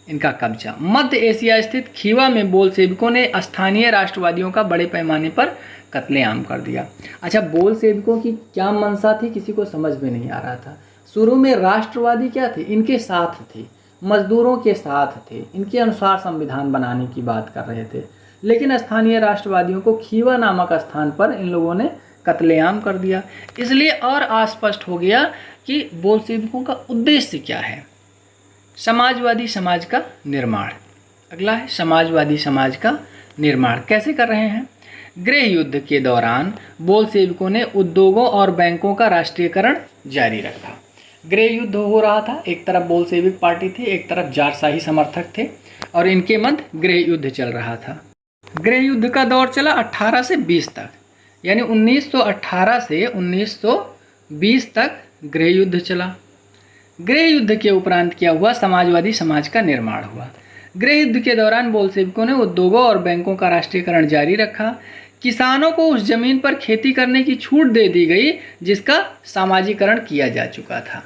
इनका कब्जा। मध्य एशिया स्थित खीवा में बोल्शेविकों ने स्थानीय राष्ट्रवादियों का बड़े पैमाने पर कत्लेआम कर दिया। अच्छा, बोल्शेविकों की क्या मंशा थी किसी को समझ में नहीं आ रहा था। शुरू में राष्ट्रवादी क्या थे? इनके साथ थे, मजदूरों के साथ थे, इनके अनुसार संविधान बनाने की बात कर रहे थे, लेकिन स्थानीय राष्ट्रवादियों को खीवा नामक स्थान पर इन लोगों ने कत्लेआम कर दिया। इसलिए और अस्पष्ट हो गया कि बोल्शेविकों का उद्देश्य क्या है। समाजवादी समाज का निर्माण। अगला है समाजवादी समाज का निर्माण। कैसे कर रहे हैं? गृह युद्ध के दौरान बोल्शेविकों ने उद्योगों और बैंकों का राष्ट्रीयकरण जारी रखा। गृह युद्ध हो रहा था, एक तरफ बोल्शेविक पार्टी थी, एक तरफ जारशाही समर्थक थे और इनके मध्य गृह युद्ध चल रहा था। गृह युद्ध का दौर चला 18 से 20 तक, यानी 1918 से 1920 तक गृह युद्ध चला। गृह युद्ध के उपरांत क्या हुआ? समाजवादी समाज का निर्माण हुआ। गृह युद्ध के दौरान बोल्शेविकों ने उद्योगों और बैंकों का राष्ट्रीयकरण जारी रखा। किसानों को उस जमीन पर खेती करने की छूट दे दी गई जिसका सामाजिकरण किया जा चुका था।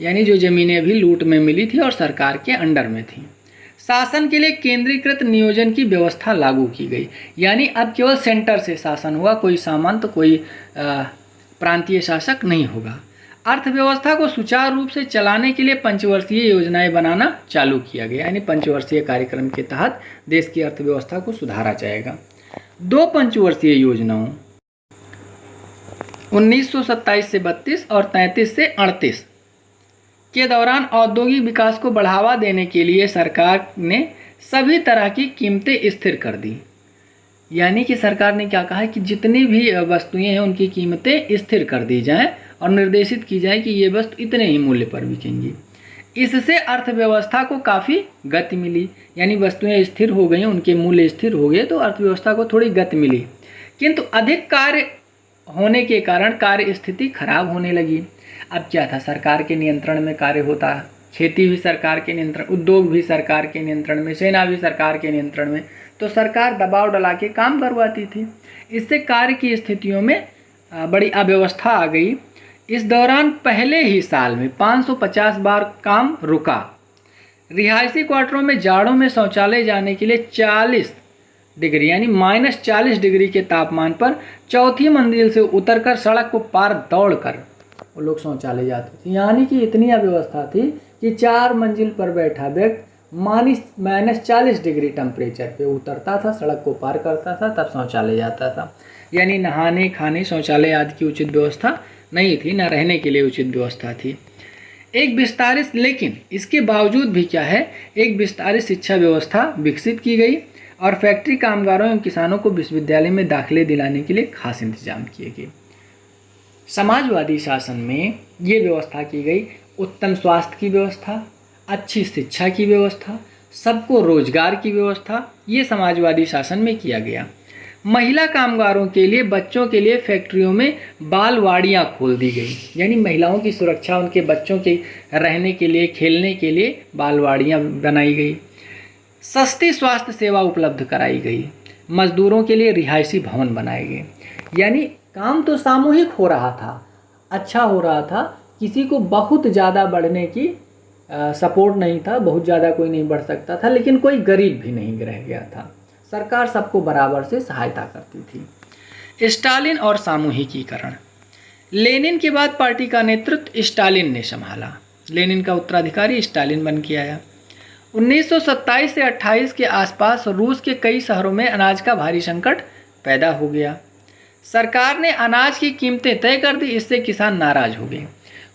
यानी जो ज़मीनें भी लूट में मिली थी और सरकार के अंडर में थी। शासन के लिए केंद्रीकृत नियोजन की व्यवस्था लागू की गई, यानी अब केवल सेंटर से शासन हुआ, कोई सामंत कोई प्रांतीय शासक नहीं होगा। अर्थव्यवस्था को सुचारू रूप से चलाने के लिए पंचवर्षीय योजनाएं बनाना चालू किया गया, यानी पंचवर्षीय कार्यक्रम के तहत देश की अर्थव्यवस्था को सुधारा जाएगा। 2 पंचवर्षीय योजनाओं 1927 से 32 और 33 से 38 के दौरान औद्योगिक विकास को बढ़ावा देने के लिए सरकार ने सभी तरह की कीमतें स्थिर कर दी। यानी कि सरकार ने क्या कहा है कि जितनी भी वस्तुएं हैं उनकी कीमतें स्थिर कर दी जाएं और निर्देशित की जाए कि ये वस्तु इतने ही मूल्य पर बिकेंगी। इससे अर्थव्यवस्था को काफ़ी गति मिली, यानी वस्तुएं स्थिर हो गई, उनके मूल्य स्थिर हो गए तो अर्थव्यवस्था को थोड़ी गति मिली। किंतु अधिक कार्य होने के कारण कार्य स्थिति खराब होने लगी। अब क्या था, सरकार के नियंत्रण में कार्य होता, खेती भी सरकार के नियंत्रण, उद्योग भी सरकार के नियंत्रण में, सेना भी सरकार के नियंत्रण में, तो सरकार दबाव डला के काम करवाती थी। इससे कार्य की स्थितियों में बड़ी अव्यवस्था आ गई। इस दौरान पहले ही साल में 550 बार काम रुका। रिहायशी क्वार्टरों में जाड़ों में शौचालय जाने के लिए 40 डिग्री यानी -40 डिग्री के तापमान पर चौथी मंजिल से उतरकर सड़क को पार दौड़कर वो लोग शौचालय जाते थे। यानी कि इतनी अव्यवस्था थी कि 4 मंजिल पर बैठा व्यक्ति -40 डिग्री टेम्परेचर पे उतरता था, सड़क को पार करता था, तब शौचालय जाता था। यानी नहाने खाने शौचालय आदि की उचित व्यवस्था नहीं थी, न रहने के लिए उचित व्यवस्था थी। एक विस्तारित, लेकिन इसके बावजूद भी क्या है, एक विस्तारित शिक्षा व्यवस्था विकसित की गई और फैक्ट्री कामगारों एवं किसानों को विश्वविद्यालय में दाखिले दिलाने के लिए खास इंतजाम किए गए। समाजवादी शासन में ये व्यवस्था की गई, उत्तम स्वास्थ्य की व्यवस्था, अच्छी शिक्षा की व्यवस्था, सबको रोजगार की व्यवस्था, ये समाजवादी शासन में किया गया। महिला कामगारों के लिए, बच्चों के लिए फैक्ट्रियों में बालवाड़ियाँ खोल दी गई, यानी महिलाओं की सुरक्षा, उनके बच्चों के रहने के लिए, खेलने के लिए बालवाड़ियाँ बनाई गई। सस्ती स्वास्थ्य सेवा उपलब्ध कराई गई। मजदूरों के लिए रिहायशी भवन बनाए गए। यानी काम तो सामूहिक हो रहा था, अच्छा हो रहा था, किसी को बहुत ज़्यादा बढ़ने की सपोर्ट नहीं था, बहुत ज़्यादा कोई नहीं बढ़ सकता था, लेकिन कोई गरीब भी नहीं रह गया था। सरकार सबको बराबर से सहायता करती थी। स्टालिन और सामूहिकीकरण। लेनिन के बाद पार्टी का नेतृत्व स्टालिन ने संभाला। लेनिन का उत्तराधिकारी स्टालिन बन के आया। 1927 से 28 के आसपास रूस के कई शहरों में अनाज का भारी संकट पैदा हो गया। सरकार ने अनाज की कीमतें तय कर दी, इससे किसान नाराज हो गए।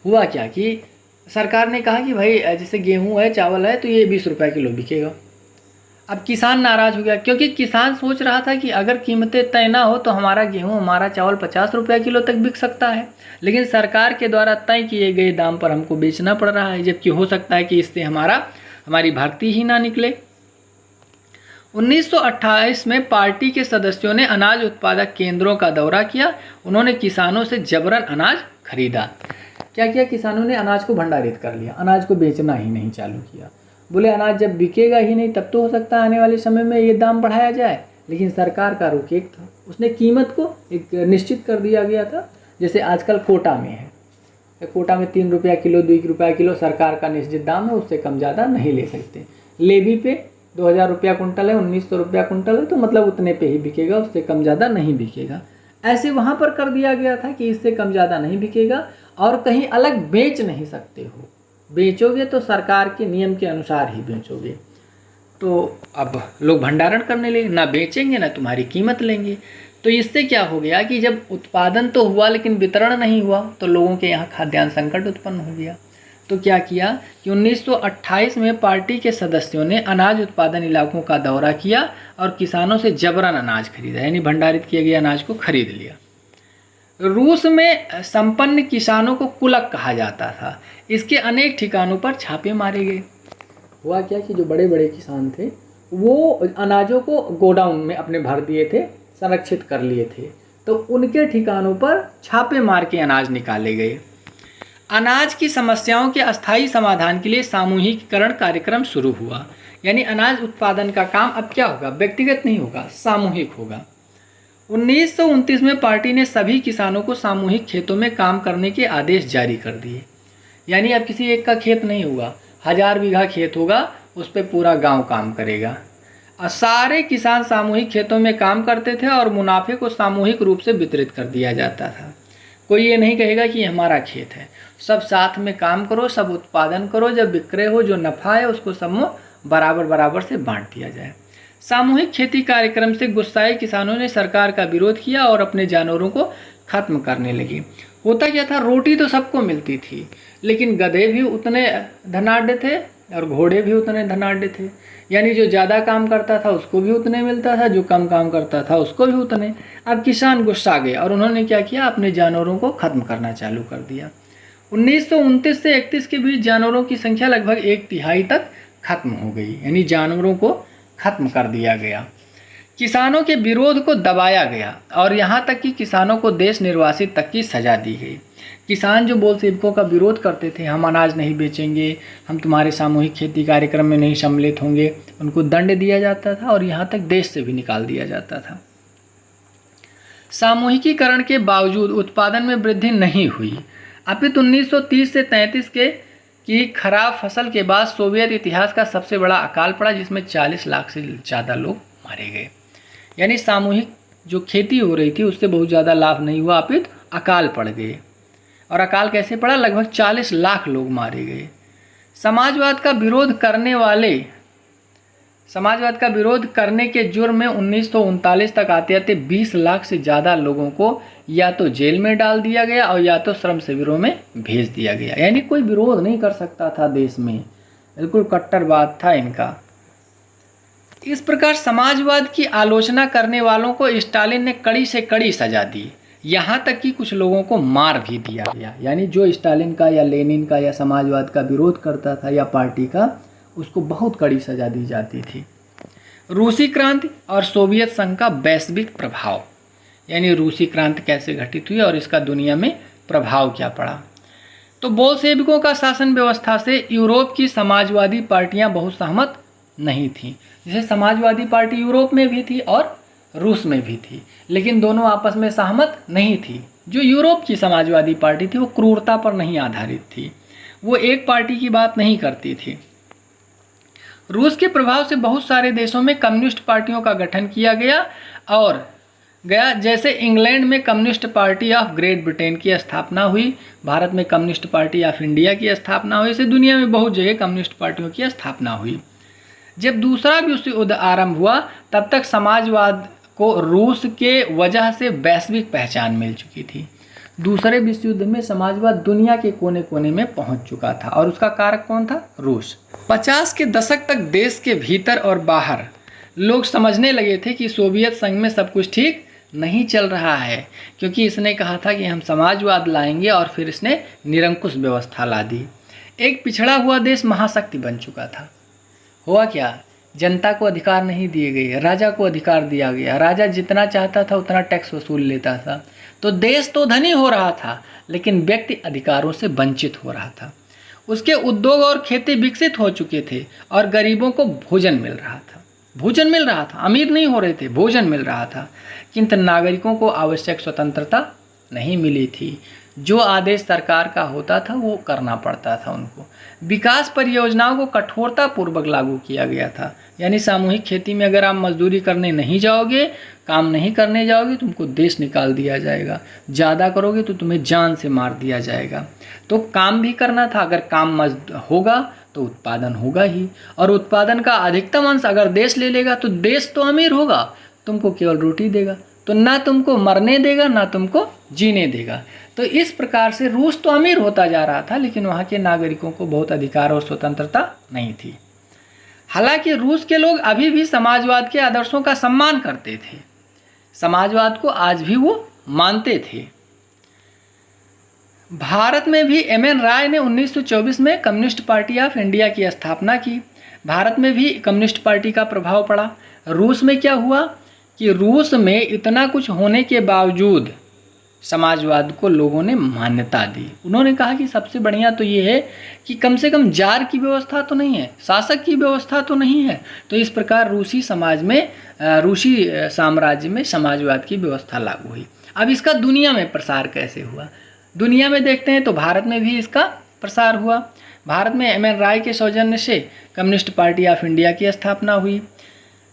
हुआ क्या कि सरकार ने कहा कि भाई जैसे गेहूं है, चावल है, तो ये 20 रुपये किलो बिकेगा। अब किसान नाराज हो गया, क्योंकि किसान सोच रहा था कि अगर कीमतें तय ना हो तो हमारा गेहूं, हमारा चावल 50 रुपये किलो तक बिक सकता है, लेकिन सरकार के द्वारा तय किए गए दाम पर हमको बेचना पड़ रहा है, जबकि हो सकता है कि इससे हमारी भर्ती ही ना निकले। 1928 में पार्टी के सदस्यों ने अनाज उत्पादक केंद्रों का दौरा किया। उन्होंने किसानों से जबरन अनाज खरीदा। क्या किया, किसानों ने अनाज को भंडारित कर लिया, अनाज को बेचना ही नहीं चालू किया। बोले अनाज जब बिकेगा ही नहीं तब तो हो सकता है आने वाले समय में ये दाम बढ़ाया जाए, लेकिन सरकार का रुख एक था, उसने कीमत को एक निश्चित कर दिया गया था। जैसे आजकल कोटा में है, कोटा में 3 रुपया किलो, 2 रुपया किलो सरकार का निश्चित दाम है, उससे कम ज़्यादा नहीं ले सकते। लेवी पे 2000 रुपया कुंटल है, 1900 रुपया कुंटल है, तो मतलब उतने पे ही बिकेगा, उससे कम ज़्यादा नहीं बिकेगा। ऐसे वहाँ पर कर दिया गया था कि इससे कम ज़्यादा नहीं बिकेगा और कहीं अलग बेच नहीं सकते हो, बेचोगे तो सरकार के नियम के अनुसार ही बेचोगे। तो अब लोग भंडारण करने लगे, ना बेचेंगे ना तुम्हारी कीमत लेंगे। तो इससे क्या हो गया कि जब उत्पादन तो हुआ लेकिन वितरण नहीं हुआ, तो लोगों के यहाँ खाद्यान्न संकट उत्पन्न हो गया। तो क्या किया कि 1928 में पार्टी के सदस्यों ने अनाज उत्पादन इलाकों का दौरा किया और किसानों से जबरन अनाज खरीदा, यानी भंडारित किए गए अनाज को खरीद लिया। रूस में संपन्न किसानों को कुलक कहा जाता था। इसके अनेक ठिकानों पर छापे मारे गए। हुआ क्या कि जो बड़े बड़े किसान थे वो अनाजों को गोडाउन में अपने भर दिए थे, संरक्षित कर लिए थे, तो उनके ठिकानों पर छापे मार के अनाज निकाले गए। अनाज की समस्याओं के अस्थायी समाधान के लिए सामूहिकीकरण कार्यक्रम शुरू हुआ। यानी अनाज उत्पादन का काम अब क्या होगा, व्यक्तिगत नहीं होगा, सामूहिक होगा। 1929 में पार्टी ने सभी किसानों को सामूहिक खेतों में काम करने के आदेश जारी कर दिए। यानी अब किसी एक का खेत नहीं होगा, 1000 बीघा खेत होगा, उस पर पूरा गांव काम करेगा। और सारे किसान सामूहिक खेतों में काम करते थे और मुनाफे को सामूहिक रूप से वितरित कर दिया जाता था। कोई ये नहीं कहेगा कि हमारा खेत है, सब साथ में काम करो, सब उत्पादन करो, जब विक्रय हो जो नफ़ा है उसको सब बराबर बराबर से बांट दिया जाए। सामूहिक खेती कार्यक्रम से गुस्साए किसानों ने सरकार का विरोध किया और अपने जानवरों को खत्म करने लगी। होता क्या था, रोटी तो सबको मिलती थी, लेकिन गधे भी उतने धनाढ़ थे और घोड़े भी उतने धनाढ़ थे। यानी जो ज़्यादा काम करता था उसको भी उतने मिलता था, जो कम काम करता था उसको भी उतने। अब किसान गुस्सा गए और उन्होंने क्या किया, अपने जानवरों को ख़त्म करना चालू कर दिया। 1929 से 31 के बीच जानवरों की संख्या लगभग 1/3 तक खत्म हो गई, यानी जानवरों को खत्म कर दिया गया। किसानों के विरोध को दबाया गया और यहाँ तक कि किसानों को देश निर्वासित तक की सज़ा दी गई। किसान जो बोलसेविकों का विरोध करते थे, हम अनाज नहीं बेचेंगे, हम तुम्हारे सामूहिक खेती कार्यक्रम में नहीं सम्मिलित होंगे, उनको दंड दिया जाता था और यहाँ तक देश से भी निकाल दिया जाता था। सामूहिकीकरण के बावजूद उत्पादन में वृद्धि नहीं हुई। अपितु 1930 से 33 की खराब फसल के बाद सोवियत इतिहास का सबसे बड़ा अकाल पड़ा, जिसमें 40 लाख से ज़्यादा लोग मारे गए। यानी सामूहिक जो खेती हो रही थी उससे बहुत ज़्यादा लाभ नहीं हुआ, अपितु अकाल पड़ गए। और अकाल कैसे पड़ा, लगभग 40 लाख लोग मारे गए। समाजवाद का विरोध करने के जुर्म में 1939 तक आते आते 20 लाख से ज़्यादा लोगों को या तो जेल में डाल दिया गया और या तो श्रम शिविरों में भेज दिया गया। यानी कोई विरोध नहीं कर सकता था देश में, बिल्कुल कट्टरवाद था इनका। इस प्रकार समाजवाद की आलोचना करने वालों को स्टालिन ने कड़ी से कड़ी सजा दी, यहाँ तक कि कुछ लोगों को मार भी दिया गया। यानी जो स्टालिन का या लेनिन का या समाजवाद का विरोध करता था या पार्टी का, उसको बहुत कड़ी सजा दी जाती थी। रूसी क्रांति और सोवियत संघ का वैश्विक प्रभाव, यानी रूसी क्रांति कैसे घटित हुई और इसका दुनिया में प्रभाव क्या पड़ा। तो बोल्शेविकों का शासन व्यवस्था से यूरोप की समाजवादी पार्टियां बहुत सहमत नहीं थीं। जैसे समाजवादी पार्टी यूरोप में भी थी और रूस में भी थी, लेकिन दोनों आपस में सहमत नहीं थी। जो यूरोप की समाजवादी पार्टी थी वो क्रूरता पर नहीं आधारित थी, वो एक पार्टी की बात नहीं करती थी। रूस के प्रभाव से बहुत सारे देशों में कम्युनिस्ट पार्टियों का गठन किया गया जैसे इंग्लैंड में communist Party of great Britain की स्थापना हुई, भारत में कम्युनिस्ट पार्टी ऑफ इंडिया की स्थापना हुई, इसे दुनिया में बहुत जगह कम्युनिस्ट पार्टियों की स्थापना हुई। जब दूसरा विश्व युद्ध आरंभ हुआ तब तक समाजवाद को रूस के वजह से वैश्विक पहचान मिल चुकी थी। दूसरे विश्व युद्ध में समाजवाद दुनिया के कोने कोने में पहुंच चुका था और उसका कारक कौन था, रूस। 50 के दशक तक देश के भीतर और बाहर लोग समझने लगे थे कि सोवियत संघ में सब कुछ ठीक नहीं चल रहा है, क्योंकि इसने कहा था कि हम समाजवाद लाएंगे और फिर इसने निरंकुश व्यवस्था ला दी। एक पिछड़ा हुआ देश महाशक्ति बन चुका था। हुआ क्या, जनता को अधिकार नहीं दिए गए, राजा को अधिकार दिया गया, राजा जितना चाहता था उतना टैक्स वसूल लेता था। तो देश तो धनी हो रहा था, लेकिन व्यक्ति अधिकारों से वंचित हो रहा था। उसके उद्योग और खेती विकसित हो चुके थे और गरीबों को भोजन मिल रहा था, अमीर नहीं हो रहे थे, भोजन मिल रहा था। किंतु नागरिकों को आवश्यक स्वतंत्रता नहीं मिली थी। जो आदेश सरकार का होता था वो करना पड़ता था उनको। विकास परियोजनाओं को कठोरता पूर्वक लागू किया गया था। यानी सामूहिक खेती में अगर आप मजदूरी करने नहीं जाओगे, काम नहीं करने जाओगे, तुमको देश निकाल दिया जाएगा। ज़्यादा करोगे तो तुम्हें जान से मार दिया जाएगा। तो काम भी करना था, अगर काम होगा तो उत्पादन होगा ही, और उत्पादन का अधिकतम अंश अगर देश ले लेगा तो देश तो अमीर होगा, तुमको केवल रोटी देगा, तो ना तुमको मरने देगा ना तुमको जीने देगा। तो इस प्रकार से रूस तो अमीर होता जा रहा था, लेकिन वहाँ के नागरिकों को बहुत अधिकार और स्वतंत्रता नहीं थी। हालांकि रूस के लोग अभी भी समाजवाद के आदर्शों का सम्मान करते थे, समाजवाद को आज भी वो मानते थे। भारत में भी एम.एन. राय ने 1924 में कम्युनिस्ट पार्टी ऑफ इंडिया की स्थापना की। भारत में भी कम्युनिस्ट पार्टी का प्रभाव पड़ा। रूस में क्या हुआ कि रूस में इतना कुछ होने के बावजूद समाजवाद को लोगों ने मान्यता दी। उन्होंने कहा कि सबसे बढ़िया तो ये है कि कम से कम जार की व्यवस्था तो नहीं है, शासक की व्यवस्था तो नहीं है। तो इस प्रकार रूसी साम्राज्य में समाजवाद की व्यवस्था लागू हुई। अब इसका दुनिया में प्रसार कैसे हुआ, दुनिया में देखते हैं तो भारत में भी इसका प्रसार हुआ। भारत में एम एन राय के सौजन्य से कम्युनिस्ट पार्टी ऑफ इंडिया की स्थापना हुई।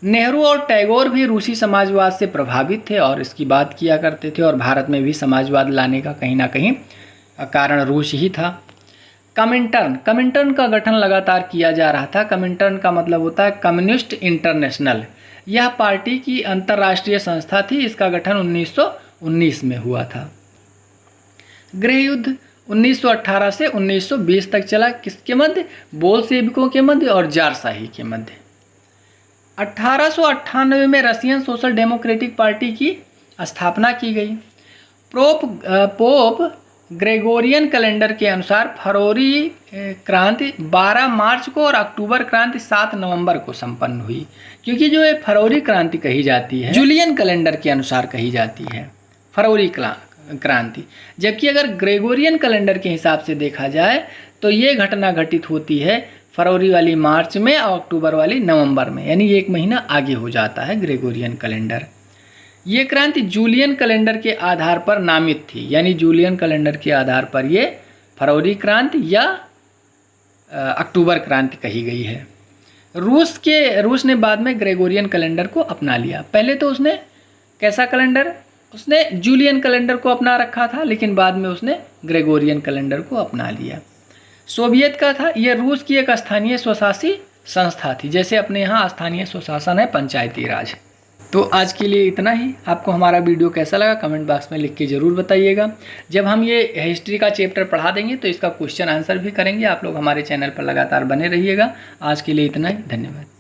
नेहरू और टैगोर भी रूसी समाजवाद से प्रभावित थे और इसकी बात किया करते थे, और भारत में भी समाजवाद लाने का कहीं ना कहीं कारण रूस ही था। कमिंटर्न का गठन लगातार किया जा रहा था। कमिंटर्न का मतलब होता है कम्युनिस्ट इंटरनेशनल। यह पार्टी की अंतर्राष्ट्रीय संस्था थी। इसका गठन 1919 में हुआ था। गृह युद्ध 1918 से 1920 तक चला। किसके मध्य? बोल्शेविकों के मध्य और जारशाही के मध्य। 1898 में रशियन सोशल डेमोक्रेटिक पार्टी की स्थापना की गई। पोप ग्रेगोरियन कैलेंडर के अनुसार फरवरी क्रांति 12 मार्च को और अक्टूबर क्रांति 7 नवंबर को संपन्न हुई, क्योंकि जो ये फरवरी क्रांति कही जाती है जूलियन कैलेंडर के अनुसार कही जाती है फरवरी क्रांति, जबकि अगर ग्रेगोरियन कैलेंडर के हिसाब से देखा जाए तो ये घटना घटित होती है फरवरी वाली मार्च में और अक्टूबर वाली नवंबर में, यानी 1 महीना आगे हो जाता है ग्रेगोरियन कैलेंडर। ये क्रांति जूलियन कैलेंडर के आधार पर नामित थी, यानी जूलियन कैलेंडर के आधार पर ये फरवरी क्रांति या अक्टूबर क्रांति कही गई है। रूस ने बाद में ग्रेगोरियन कैलेंडर को अपना लिया। पहले तो उसने कैसा कैलेंडर? उसने जूलियन कैलेंडर को अपना रखा था, लेकिन बाद में उसने ग्रेगोरियन कैलेंडर को अपना लिया। सोवियत का था। यह रूस की एक स्थानीय स्वशासी संस्था थी, जैसे अपने यहाँ स्थानीय स्वशासन है, पंचायती राज। तो आज के लिए इतना ही। आपको हमारा वीडियो कैसा लगा कमेंट बॉक्स में लिख के ज़रूर बताइएगा। जब हम ये हिस्ट्री का चैप्टर पढ़ा देंगे तो इसका क्वेश्चन आंसर भी करेंगे। आप लोग हमारे चैनल पर लगातार बने रहिएगा। आज के लिए इतना ही। धन्यवाद।